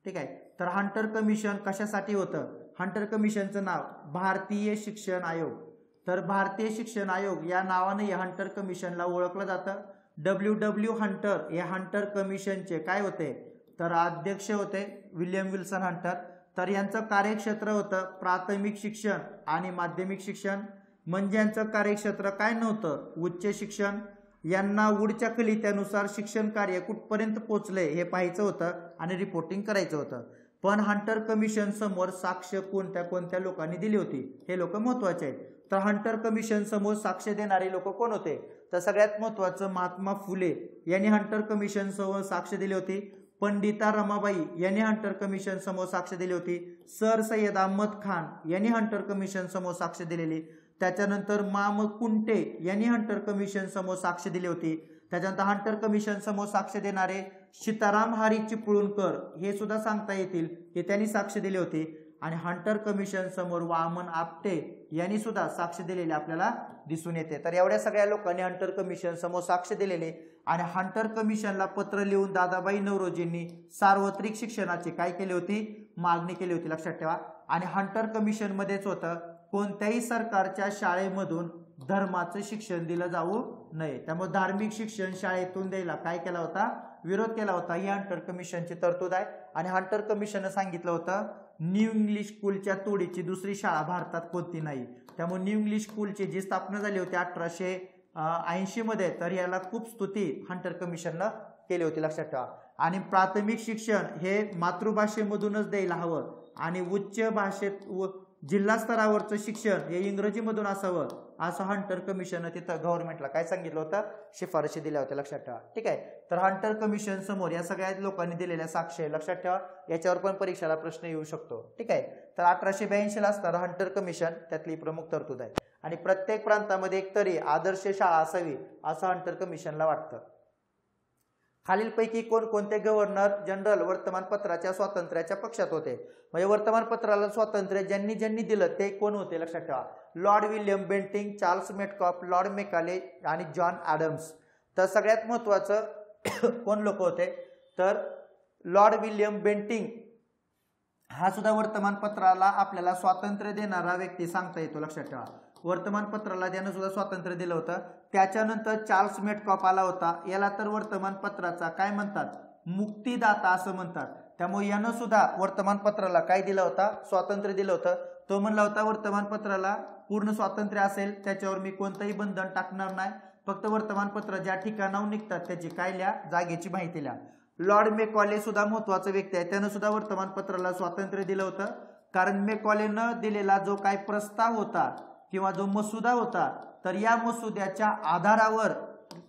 ठीक आहे. तर हंटर कमिशन कशासाठी होतं? हंटर कमिशनचं नाव भारतीय शिक्षण आयोग. तर भारतीय शिक्षण आयोग या नावाने हंटर कमिशनला ओळखलं जातं. WW हंटर हे हंटर कमिशनचे काय होते? तर अध्यक्ष होते विल्यम विल्सन हंटर. तर यांचं कार्यक्षेत्र होतं प्राथमिक शिक्षण आणि माध्यमिक शिक्षण. म्हणजे यांचं कार्यक्षेत्र काय नव्हतं? उच्च शिक्षण. यांना वुडच्या कलित्यानुसार शिक्षण कार्य कुठपर्यंत पोहोचले हे पाहायचं होतं आणि रिपोर्टिंग करायचं होतं. पण हंटर कमिशन समोर साक्ष कोणत्या कोणत्या लोकांनी दिली होती? हे लोक महत्वाचे आहेत. तर हंटर कमिशन समोर साक्ष देणारे लोक कोण होते? तर सगळ्यात महत्वाचं महात्मा फुले यांनी हंटर कमिशन समोर साक्ष दिली होती. पंडिता रमाबाई यांनी हंटर कमिशन समोर साक्ष दिली होती. सर सय्यद अहमद खान यांनी हंटर कमिशन समोर साक्ष दिलेली. त्याच्यानंतर माम कुंटे यांनी हंटर कमिशन समोर साक्ष दिली होती. त्याच्यानंतर हंटर कमिशन समोर साक्ष देणारे सीताराम हरी चिपळूणकर हे सुद्धा सांगता येतील की त्यांनी साक्ष दिली होती. आणि हंटर कमिशन समोर वामन आपटे यांनी सुद्धा साक्ष दिलेली आपल्याला दिसून येते. तर एवढ्या सगळ्या लोकांनी हंटर कमिशन समोर साक्ष दिलेले. आणि हंटर कमिशनला पत्र लिहून दादाबाई नौरोजींनी सार्वत्रिक शिक्षणाची काय केली होती, मागणी केली होती, लक्षात ठेवा. आणि हंटर कमिशन मध्येच होतं कोणत्याही सरकारच्या शाळेमधून धर्माचं शिक्षण दिलं जाऊ नये. त्यामुळे धार्मिक शिक्षण शाळेतून द्यायला काय केला होता, विरोध केला होता. ही हंटर कमिशनची तरतूद आहे. आणि हंटर कमिशनने सांगितलं होतं न्यू इंग्लिश स्कूलच्या तोडीची दुसरी शाळा भारतात कोणती नाही. त्यामुळे न्यू इंग्लिश स्कूलची जी स्थापना झाली होती 1880 मध्ये, तर याला खूप स्तुती हंटर कमिशननं केली होती, लक्षात ठेवा. आणि प्राथमिक शिक्षण हे मातृभाषेमधूनच द्यायला हवं आणि उच्च भाषेत व जिल्हा स्तरावरचं शिक्षण हे इंग्रजीमधून असावं असं हंटर कमिशननं तिथं गव्हर्नमेंटला काय सांगितलं होतं, शिफारशी दिल्या होत्या, लक्षात ठेवा. ठीक आहे. तर हंटर कमिशन समोर या सगळ्या लोकांनी दिलेल्या साक्ष लक्षात ठेवा. याच्यावर पण परीक्षेला प्रश्न येऊ शकतो. ठीक आहे. तर 1882 ला असणारं हंटर कमिशन त्यातली प्रमुख तरतूद आहे. आणि प्रत्येक प्रांतामध्ये एकतरी आदर्श शाळा असावी असं हंटर कमिशनला वाटतं. खालीलपैकी कोणकोणते गव्हर्नर जनरल वर्तमानपत्राच्या स्वातंत्र्याच्या पक्षात होते. म्हणजे वर्तमानपत्राला स्वातंत्र्य ज्यांनी दिलं ते कोण होते, लक्षात ठेवा. Lord William Bentinck, Charles Metcalfe, Lord Macaulay आणि जॉन ॲडम्स. तर सगळ्यात महत्वाचं कोण लोक होते, तर लॉर्ड विल्यम बेंटिंग हा सुद्धा वर्तमानपत्राला आपल्याला स्वातंत्र्य देणारा व्यक्ती सांगता येतो, लक्षात ठेवा. वर्तमानपत्राला त्यानं सुद्धा स्वातंत्र्य दिलं होतं. त्याच्यानंतर चार्ल्स मेटकॉफ आला होता. याला तर वर्तमानपत्राचा काय म्हणतात, मुक्तिदाता असं म्हणतात. त्यामुळे यानं सुद्धा वर्तमानपत्राला काय दिलं होता, स्वातंत्र्य दिलं होतं. तो म्हणला होता वर्तमानपत्राला पूर्ण स्वातंत्र्य असेल, त्याच्यावर मी कोणतंही बंधन टाकणार नाही. फक्त वर्तमानपत्र ज्या ठिकाणाहून निघतात त्याची काय लिहा, जागेची माहिती लिहा. लॉर्ड मेकॉले सुद्धा महत्वाचा व्यक्ती आहे. त्यानं सुद्धा वर्तमानपत्राला स्वातंत्र्य दिलं होतं. कारण मेकॉलेनं दिलेला जो काय प्रस्ताव होता किंवा जो मसुदा होता, तर या मसुद्याच्या आधारावर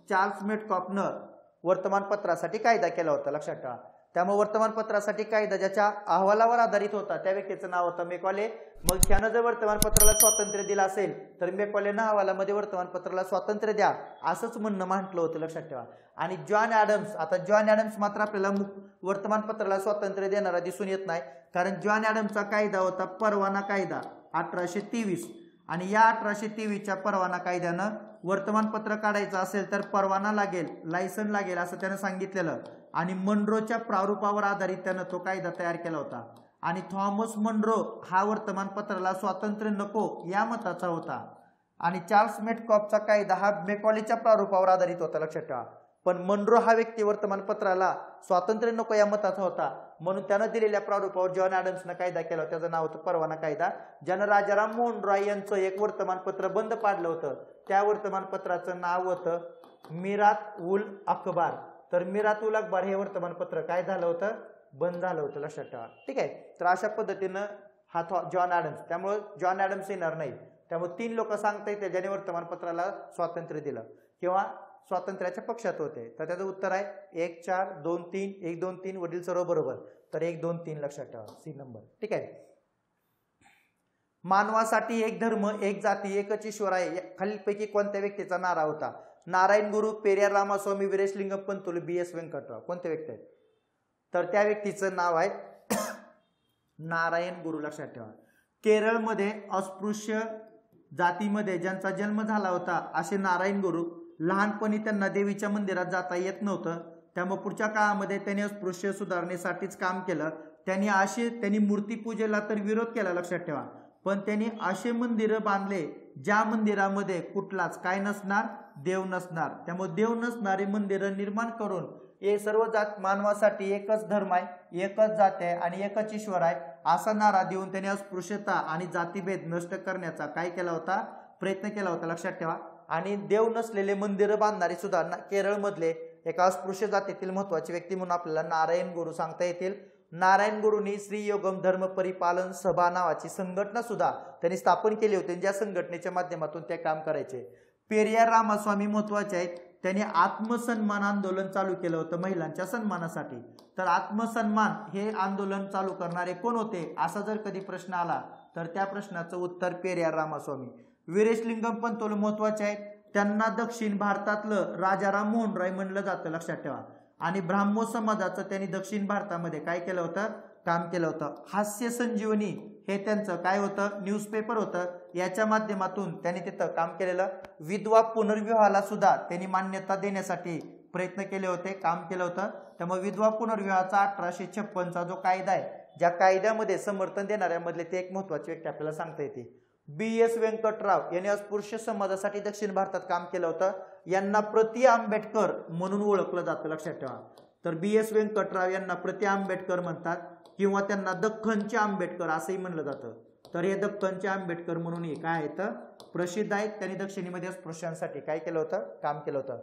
चार्ल्स मेटकॉफनं वर्तमानपत्रासाठी कायदा केला होता, लक्षात ठेवा. त्यामुळे वर्तमानपत्रासाठी कायदा ज्याच्या अहवालावर आधारित होता त्या व्यक्तीचं नाव होतं मेकॉले. मग त्यानं जर वर्तमानपत्राला स्वातंत्र्य दिलं असेल तर मेकॉलेनं अहवालामध्ये वर्तमानपत्राला स्वातंत्र्य द्या असंच म्हणणं म्हटलं होतं, लक्षात ठेवा. आणि जॉन ॲडम्स, आता जॉन ॲडम्स मात्र आपल्याला वर्तमानपत्राला स्वातंत्र्य देणारा दिसून येत नाही. कारण जॉन ॲडम्सचा कायदा होता परवाना कायदा 1823. आणि या 1823च्या परवाना कायद्यानं वर्तमानपत्र काढायचं असेल तर परवाना लागेल, लायसन लागेल असं त्यानं सांगितलेलं. आणि मनरोच्या प्रारूपावर आधारित त्यानं तो कायदा तयार केला होता. आणि थॉमस मनरो हा वर्तमानपत्राला स्वातंत्र्य नको या मताचा होता. आणि चार्ल्स मेटकॉफचा कायदा हा मेकॉलेच्या प्रारूपावर आधारित होता, लक्षात ठेवा. पण मनरो हा व्यक्ती वर्तमानपत्राला स्वातंत्र्य नको या मताचा होता. म्हणून त्यानं दिलेल्या प्रारूपावर जॉन ॲडम्सनं कायदा केला. त्याचं नाव होतं परवाना कायदा. ज्यानं राजाराम मोहन रॉय यांचं एक वर्तमानपत्र बंद पाडलं होतं. त्या वर्तमानपत्राचं नाव होतं मिरात उल अखबार. तर मिरात उल अखबार हे वर्तमानपत्र काय झालं होतं, बंद झालं होतं, लक्षात ठेवा. ठीक आहे. तर अशा पद्धतीनं हा जॉन ॲडम्स, त्यामुळे जॉन ॲडम्स येणार नाही. त्यामुळे 3 लोक सांगता येते ज्याने वर्तमानपत्राला स्वातंत्र्य दिलं किंवा स्वातंत्र्याच्या पक्षात होते. तर त्याचं उत्तर आहे 1, 4, 2, 3, 1, 2, 3 वरील सर्व बरोबर. तर 1, 2, 3 लक्षात ठेवा, सी नंबर. ठीक आहे. मानवासाठी एक धर्म, एक जाती, एकच ईश्वर आहे. खालीलपैकी कोणत्या व्यक्तीचा नारा होता. नारायण गुरु, पेरियार रामास्वामी, वीरेशलिंगम पंतुलू, BS व्यंकटराव. कोणते व्यक्ती आहेत, तर त्या व्यक्तीचं नाव आहे नारायण गुरु, लक्षात ठेवा. केरळमध्ये अस्पृश्य जातीमध्ये ज्यांचा जन्म झाला होता असे नारायण गुरु, लहानपणी त्यांना देवीच्या मंदिरात जाता येत नव्हतं. त्यामुळे पुढच्या काळामध्ये त्यांनी अस्पृश्य सुधारणेसाठीच काम केलं. त्यांनी मूर्तीपूजेला तर विरोध केला, लक्षात ठेवा. पण त्यांनी असे मंदिरं बांधले ज्या मंदिरामध्ये कुठलाच काय नसणार, देव नसणार. त्यामुळे देव नसणारी मंदिरं निर्माण करून हे सर्व जात मानवासाठी एकच धर्म आहे, एकच जाती आहे आणि एकच ईश्वर आहे असा नारा देऊन त्यांनी अस्पृश्यता आणि जातीभेद नष्ट करण्याचा काय केला होता, प्रयत्न केला होता, लक्षात ठेवा. आणि देव नसलेले मंदिरं बांधणारे सुद्धा केरळमधले एका अस्पृश्य जातीतील महत्वाचे व्यक्ती म्हणून आपल्याला नारायण गुरु सांगता येतील. नारायण गुरुंनी श्री योगम धर्म परिपालन सभा नावाची संघटना सुद्धा त्यांनी स्थापन केली होती. ज्या संघटनेच्या माध्यमातून ते काम करायचे. पेरियार रामास्वामी महत्वाचे आहेत. त्यांनी आत्मसन्मान आंदोलन चालू केलं होतं महिलांच्या सन्मानासाठी. तर आत्मसन्मान हे आंदोलन चालू करणारे कोण होते असा जर कधी प्रश्न आला तर त्या प्रश्नाचं उत्तर पेरियार रामास्वामी. वीरेशलिंगम पंतोल महत्वाचे आहेत. त्यांना दक्षिण भारतातलं राजा राममोहन राय म्हणलं जातं, लक्षात ठेवा. आणि ब्राह्मो समाजाचं त्यांनी दक्षिण भारतामध्ये काय केलं होतं, काम केलं होतं. हास्य संजीवनी हे त्यांचं काय होतं, न्यूजपेपर होतं. याच्या माध्यमातून त्यांनी तिथं काम केलेलं. विधवा पुनर्विवाहाला सुद्धा त्यांनी मान्यता देण्यासाठी प्रयत्न केले होते, काम केलं होतं. त्यामुळे विधवा पुनर्विवाहाचा 1856चा जो कायदा आहे, ज्या कायद्यामध्ये समर्थन देणाऱ्यामधले ते एक महत्वाची व्यक्ती आपल्याला सांगता येते. BS व्यंकटराव यांनी अस्पृश्य समाजासाठी दक्षिण भारतात काम केलं होतं. यांना प्रति आंबेडकर म्हणून ओळखलं जातं, लक्षात ठेवा. तर BS व्यंकटराव यांना प्रति आंबेडकर म्हणतात किंवा त्यांना दख्खनचे आंबेडकर असंही म्हणलं जातं. तर हे दख्खनचे आंबेडकर म्हणून हे काय आहेत, प्रसिद्ध आहेत. त्यांनी दक्षिणेमध्ये अस्पृश्यांसाठी काय केलं होतं, काम केलं होतं.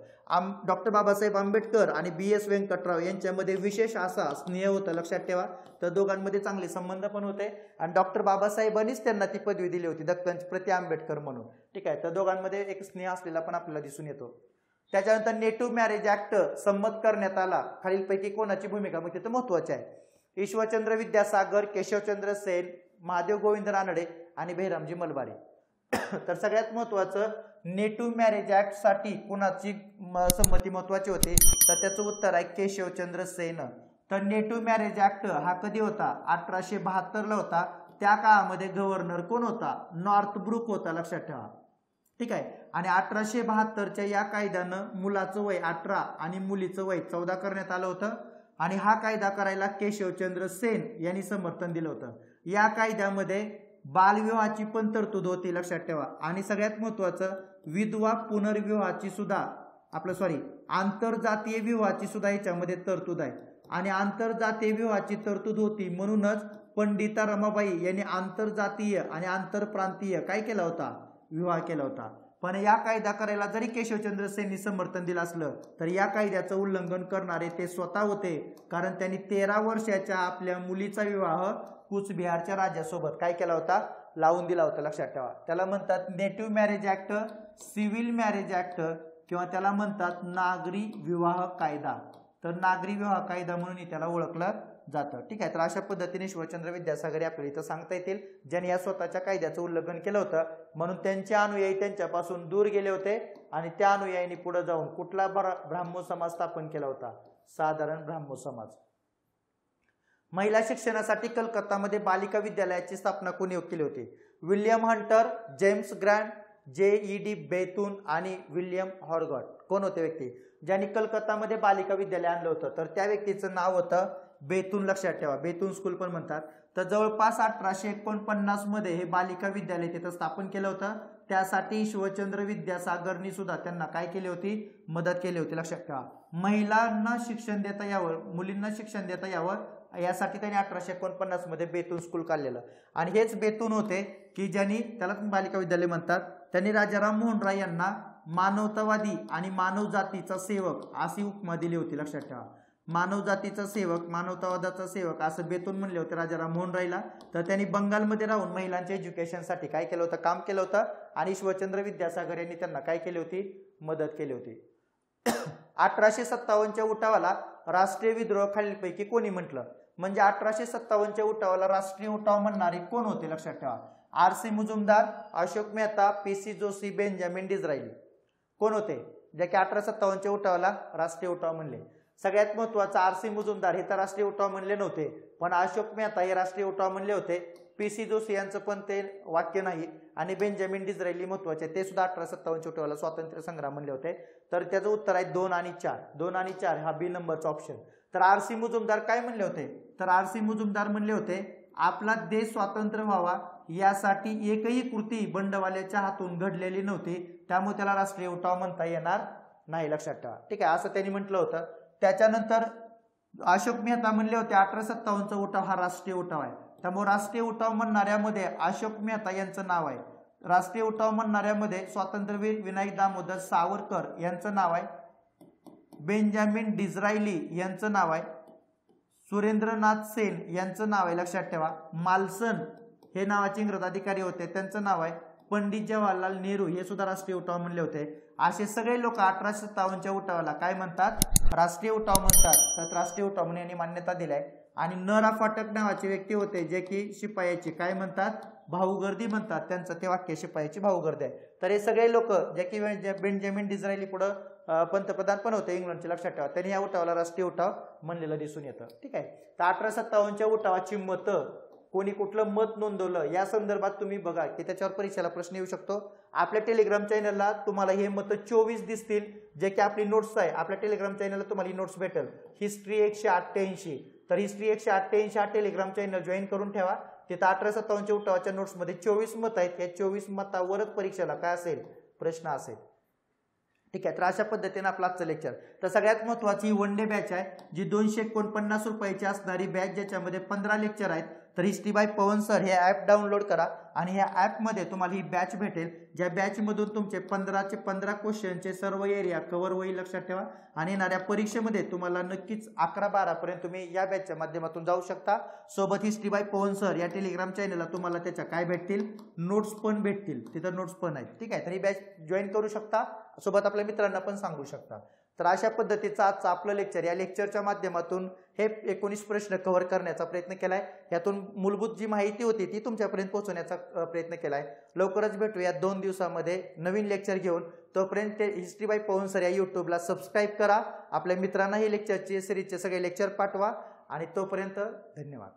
डॉक्टर बाबासाहेब आंबेडकर आणि BS व्यंकटराव यांच्यामध्ये विशेष असा स्नेह होता, लक्षात ठेवा. तर दोघांमध्ये चांगले संबंध पण होते आणि डॉक्टर बाबासाहेबांनीच त्यांना ती पदवी दिली होती, दख्खनचे प्रति आंबेडकर म्हणून. ठीक आहे, तर दोघांमध्ये एक स्नेह असलेला पण आपल्याला दिसून येतो. त्याच्यानंतर नेटिव्ह मॅरेज ऍक्ट संमत करण्यात आला. खालीलपैकी कोणाची भूमिका मग तिथं महत्वाची आहे. ईश्वरचंद्र विद्यासागर, केशवचंद्र सेन, महादेव गोविंद रानडे आणि बेहरामजी मलबारी. तर सगळ्यात महत्वाचं नेटिव्ह मॅरेज ऍक्ट साठी कुणाची संमती महत्वाची होती, तर त्याचं उत्तर आहे केशवचंद्र सेन. तर नेटिव्ह मॅरेज ऍक्ट हा कधी होता, 1872 होता. त्या काळामध्ये गव्हर्नर कोण होता, नॉर्थब्रुक होता, लक्षात ठेवा. ठीक आहे. आणि 1872च्या या कायद्यानं मुलाचं वय 18 आणि मुलीचं वय 14 करण्यात आलं होतं. आणि हा कायदा करायला केशवचंद्र सेन यांनी समर्थन दिलं होतं. या कायद्यामध्ये बालविवाहाची पण तरतूद होती, लक्षात ठेवा. आणि सगळ्यात महत्वाचं विधवा पुनर्विवाहाची सुद्धा आंतरजातीय विवाहाची सुद्धा याच्यामध्ये तरतूद आहे. आणि आंतरजातीय विवाहाची तरतूद होती म्हणूनच पंडिता रमाबाई यांनी आंतरजातीय आणि आंतरप्रांतीय काय केला होता, विवाह केला होता. पण या कायदा करायला जरी केशवचंद्र सेननी समर्थन दिलं असलं तर या कायद्याचं उल्लंघन करणारे ते स्वतः होते. कारण त्यांनी 13 वर्षाच्या आपल्या मुलीचा विवाह कूचबिहारच्या राजासोबत काय केला होता, लावून दिला होता, लक्षात ठेवा. त्याला म्हणतात native marriage act, civil marriage act किंवा त्याला म्हणतात नागरी विवाह कायदा. तर नागरी विवाह कायदा म्हणून त्याला ओळखलं जातं. ठीक आहे. तर अशा पद्धतीने ईश्वरचंद्र विद्यासागर आपल्याला इथं सांगता येतील, ज्यांनी या स्वतःच्या कायद्याचं उल्लंघन केलं होतं. म्हणून त्यांचे अनुयायी त्यांच्यापासून दूर गेले होते आणि त्या अनुयायींनी पुढे जाऊन कुठला ब्राह्मो समाज स्थापन केला होता, साधारण ब्राह्मो समाज. महिला शिक्षणासाठी कलकत्तामध्ये बालिका विद्यालयाची स्थापना कोणी केली होती, William Hunter, James Grant, JED बेतून आणि विल्यम हॉर्गॉट. कोण होते व्यक्ती ज्यांनी कलकत्तामध्ये बालिका विद्यालय आणलं होतं, तर त्या व्यक्तीचं नाव होतं बेतून, लक्षात ठेवा. बेतून स्कूल पण म्हणतात. तर जवळपास 1849 मध्ये हे बालिका विद्यालय तिथं स्थापन केलं होतं. त्यासाठी ईश्वरचंद्र विद्यासागरनी सुद्धा त्यांना काय केली होती, मदत केली होती, लक्षात ठेवा. महिलांना शिक्षण देता यावं, मुलींना शिक्षण देता यावं यासाठी त्यांनी 1849 मध्ये बेतून स्कूल काढलेलं. आणि हेच बेतून होते की ज्यांनी, त्याला बालिका विद्यालय म्हणतात, त्यांनी राजा राममोहन राय यांना मानवतावादी आणि मानव जातीचा सेवक अशी उपमा दिली होती, लक्षात ठेवा. मानव जातीचा सेवक, मानवतावादाचा सेवक असं बेतून म्हणले होते राजा राममोहन रायला. तर त्यांनी बंगालमध्ये राहून महिलांच्या एज्युकेशनसाठी काय केलं होतं, काम केलं होतं. आणि ईश्वरचंद्र विद्यासागर यांनी त्यांना काय केली होती, मदत केली होती. 1857च्या उठावाला राष्ट्रीय विद्रोह खालीलपैकी कोणी म्हटलं, म्हणजे 1857च्या उठावाला राष्ट्रीय उठाव म्हणणारे कोण होते, लक्षात ठेवा. RC Majumdar, Ashok Mehta, PC Joshi, Benjamin Disraeli. कोण होते जे की 1857च्या उठावाला राष्ट्रीय उठाव म्हणले. सगळ्यात महत्वाचं RC मुजुमदार हे तर राष्ट्रीय उठाव म्हणले नव्हते, पण अशोक मेहता हे राष्ट्रीय उठाव म्हणले होते. PC जोशी यांचं पण ते वाक्य नाही. आणि बेंजामिन डिझरायली महत्वाचे, ते सुद्धा 1857च्या उठावाला स्वातंत्र्य संग्राम म्हणले होते. तर त्याचं उत्तर आहे 2 आणि 4. 2 आणि 4 हा B नंबरचा ऑप्शन. तर RC मुजुमदार काय म्हणले होते, तर RC मुजुमदार म्हणले होते आपला देश स्वतंत्र व्हावा यासाठी एकही कृती बंडवाल्याच्या हातून घडलेली नव्हती, त्यामुळे त्याला राष्ट्रीय उठाव म्हणता येणार नाही, लक्षात ठेवा. ठीक आहे, असं त्यांनी म्हटलं होतं. त्याच्यानंतर अशोक मेहता म्हणले होते 1857चा उठाव हा राष्ट्रीय उठाव आहे. त्यामुळे राष्ट्रीय उठाव म्हणणाऱ्यामध्ये अशोक मेहता यांचं नाव आहे. राष्ट्रीय उठाव म्हणणाऱ्यामध्ये स्वातंत्र्यवीर विनायक दामोदर सावरकर यांचं नाव आहे, बेंजामिन डिझरायली यांचं नाव आहे, सुरेंद्रनाथ सेन यांचं नाव आहे, लक्षात ठेवा. माल्सन हे नावाचे इंग्रज अधिकारी होते, त्यांचं नाव आहे. पंडित जवाहरलाल नेहरू हे सुद्धा राष्ट्रीय उठाव म्हणले होते. असे सगळे लोक 1857च्या उठावाला काय म्हणतात? राष्ट्रीय उठाव म्हणतात. तर राष्ट्रीय उठाव म्हणून यांनी मान्यता दिलाय. आणि न. रा. पाठक नावाचे व्यक्ती होते जे की शिपायाची काय म्हणतात? भाऊगर्दी म्हणतात. त्यांचं ते वाक्य शिपायाची भाऊगर्दी आहे. तर हे सगळे लोक जे की बेंजामिन डिझरायली पुढे पंतप्रधान पण होते इंग्लंडचे, लक्षात ठेवा. त्यांनी या उठावाला राष्ट्रीय उठाव म्हणलेलं दिसून येतं. ठीक आहे. तर 1857च्या उठावाची मतं, कोणी कुठलं मत नोंदवलं या संदर्भात तुम्ही बघा की त्याच्यावर परीक्षेला प्रश्न येऊ शकतो. आपल्या टेलिग्राम चॅनलला तुम्हाला हे मतं 24 दिसतील, जे की आपली नोट्स आहे. आपल्या टेलिग्राम चॅनलला तुम्हाला ही नोट्स भेटेल. हिस्ट्री 188. तर हिस्ट्री 188 हा टेलिग्राम चॅनल जॉईन करून ठेवा. तिथं 1857च्या उठावाच्या नोट्समध्ये 24 मत आहेत. या 24 मतावरच परीक्षेला काय असेल? प्रश्न असेल. ठीक आहे. तर अशा पद्धतीने आपलं आजचं लेक्चर. तर सगळ्यात महत्त्वाची ही वन डे बॅच आहे, जी 249 रुपयाची असणारी बॅच, ज्याच्यामध्ये 15 लेक्चर आहेत. तर हिस्ट्री बाय पवन सर हे ॲप डाउनलोड करा आणि ह्या ॲपमध्ये तुम्हाला ही बॅच भेटेल, ज्या बॅचमधून तुमचे 15चे 15 क्वेश्चनचे सर्व एरिया कव्हर होईल, लक्षात ठेवा. आणि येणाऱ्या परीक्षेमध्ये तुम्हाला नक्कीच 11-12 पर्यंत तुम्ही या बॅचच्या माध्यमातून जाऊ शकता. सोबत हिस्ट्री बाय पवन सर या टेलिग्राम चॅनलला तुम्हाला त्याच्या काय भेटतील? नोट्स पण भेटतील. तिथं नोट्स पण आहेत. ठीक आहे. तर ही बॅच जॉईन करू शकता. सोबत आपल्या मित्रांना पण सांगू शकता. तर अशा पद्धतीचं आजचं आपलं लेक्चर, या लेक्चरच्या माध्यमातून हे 19 प्रश्न कव्हर करण्याचा प्रयत्न केलाय. यातून मूलभूत जी माहिती होती ती तुमच्यापर्यंत पोहोचवण्याचा प्रयत्न केलाय. लवकरच भेटूया 2 दिवसामध्ये नवीन लेक्चर घेऊन. तोपर्यंत हिस्ट्री बाय पवन सर या यूट्यूबला सबस्क्राईब करा. आपल्या मित्रांना ही लेक्चरची सिरीजचे सगळे लेक्चर पाठवा आणि तोपर्यंत धन्यवाद.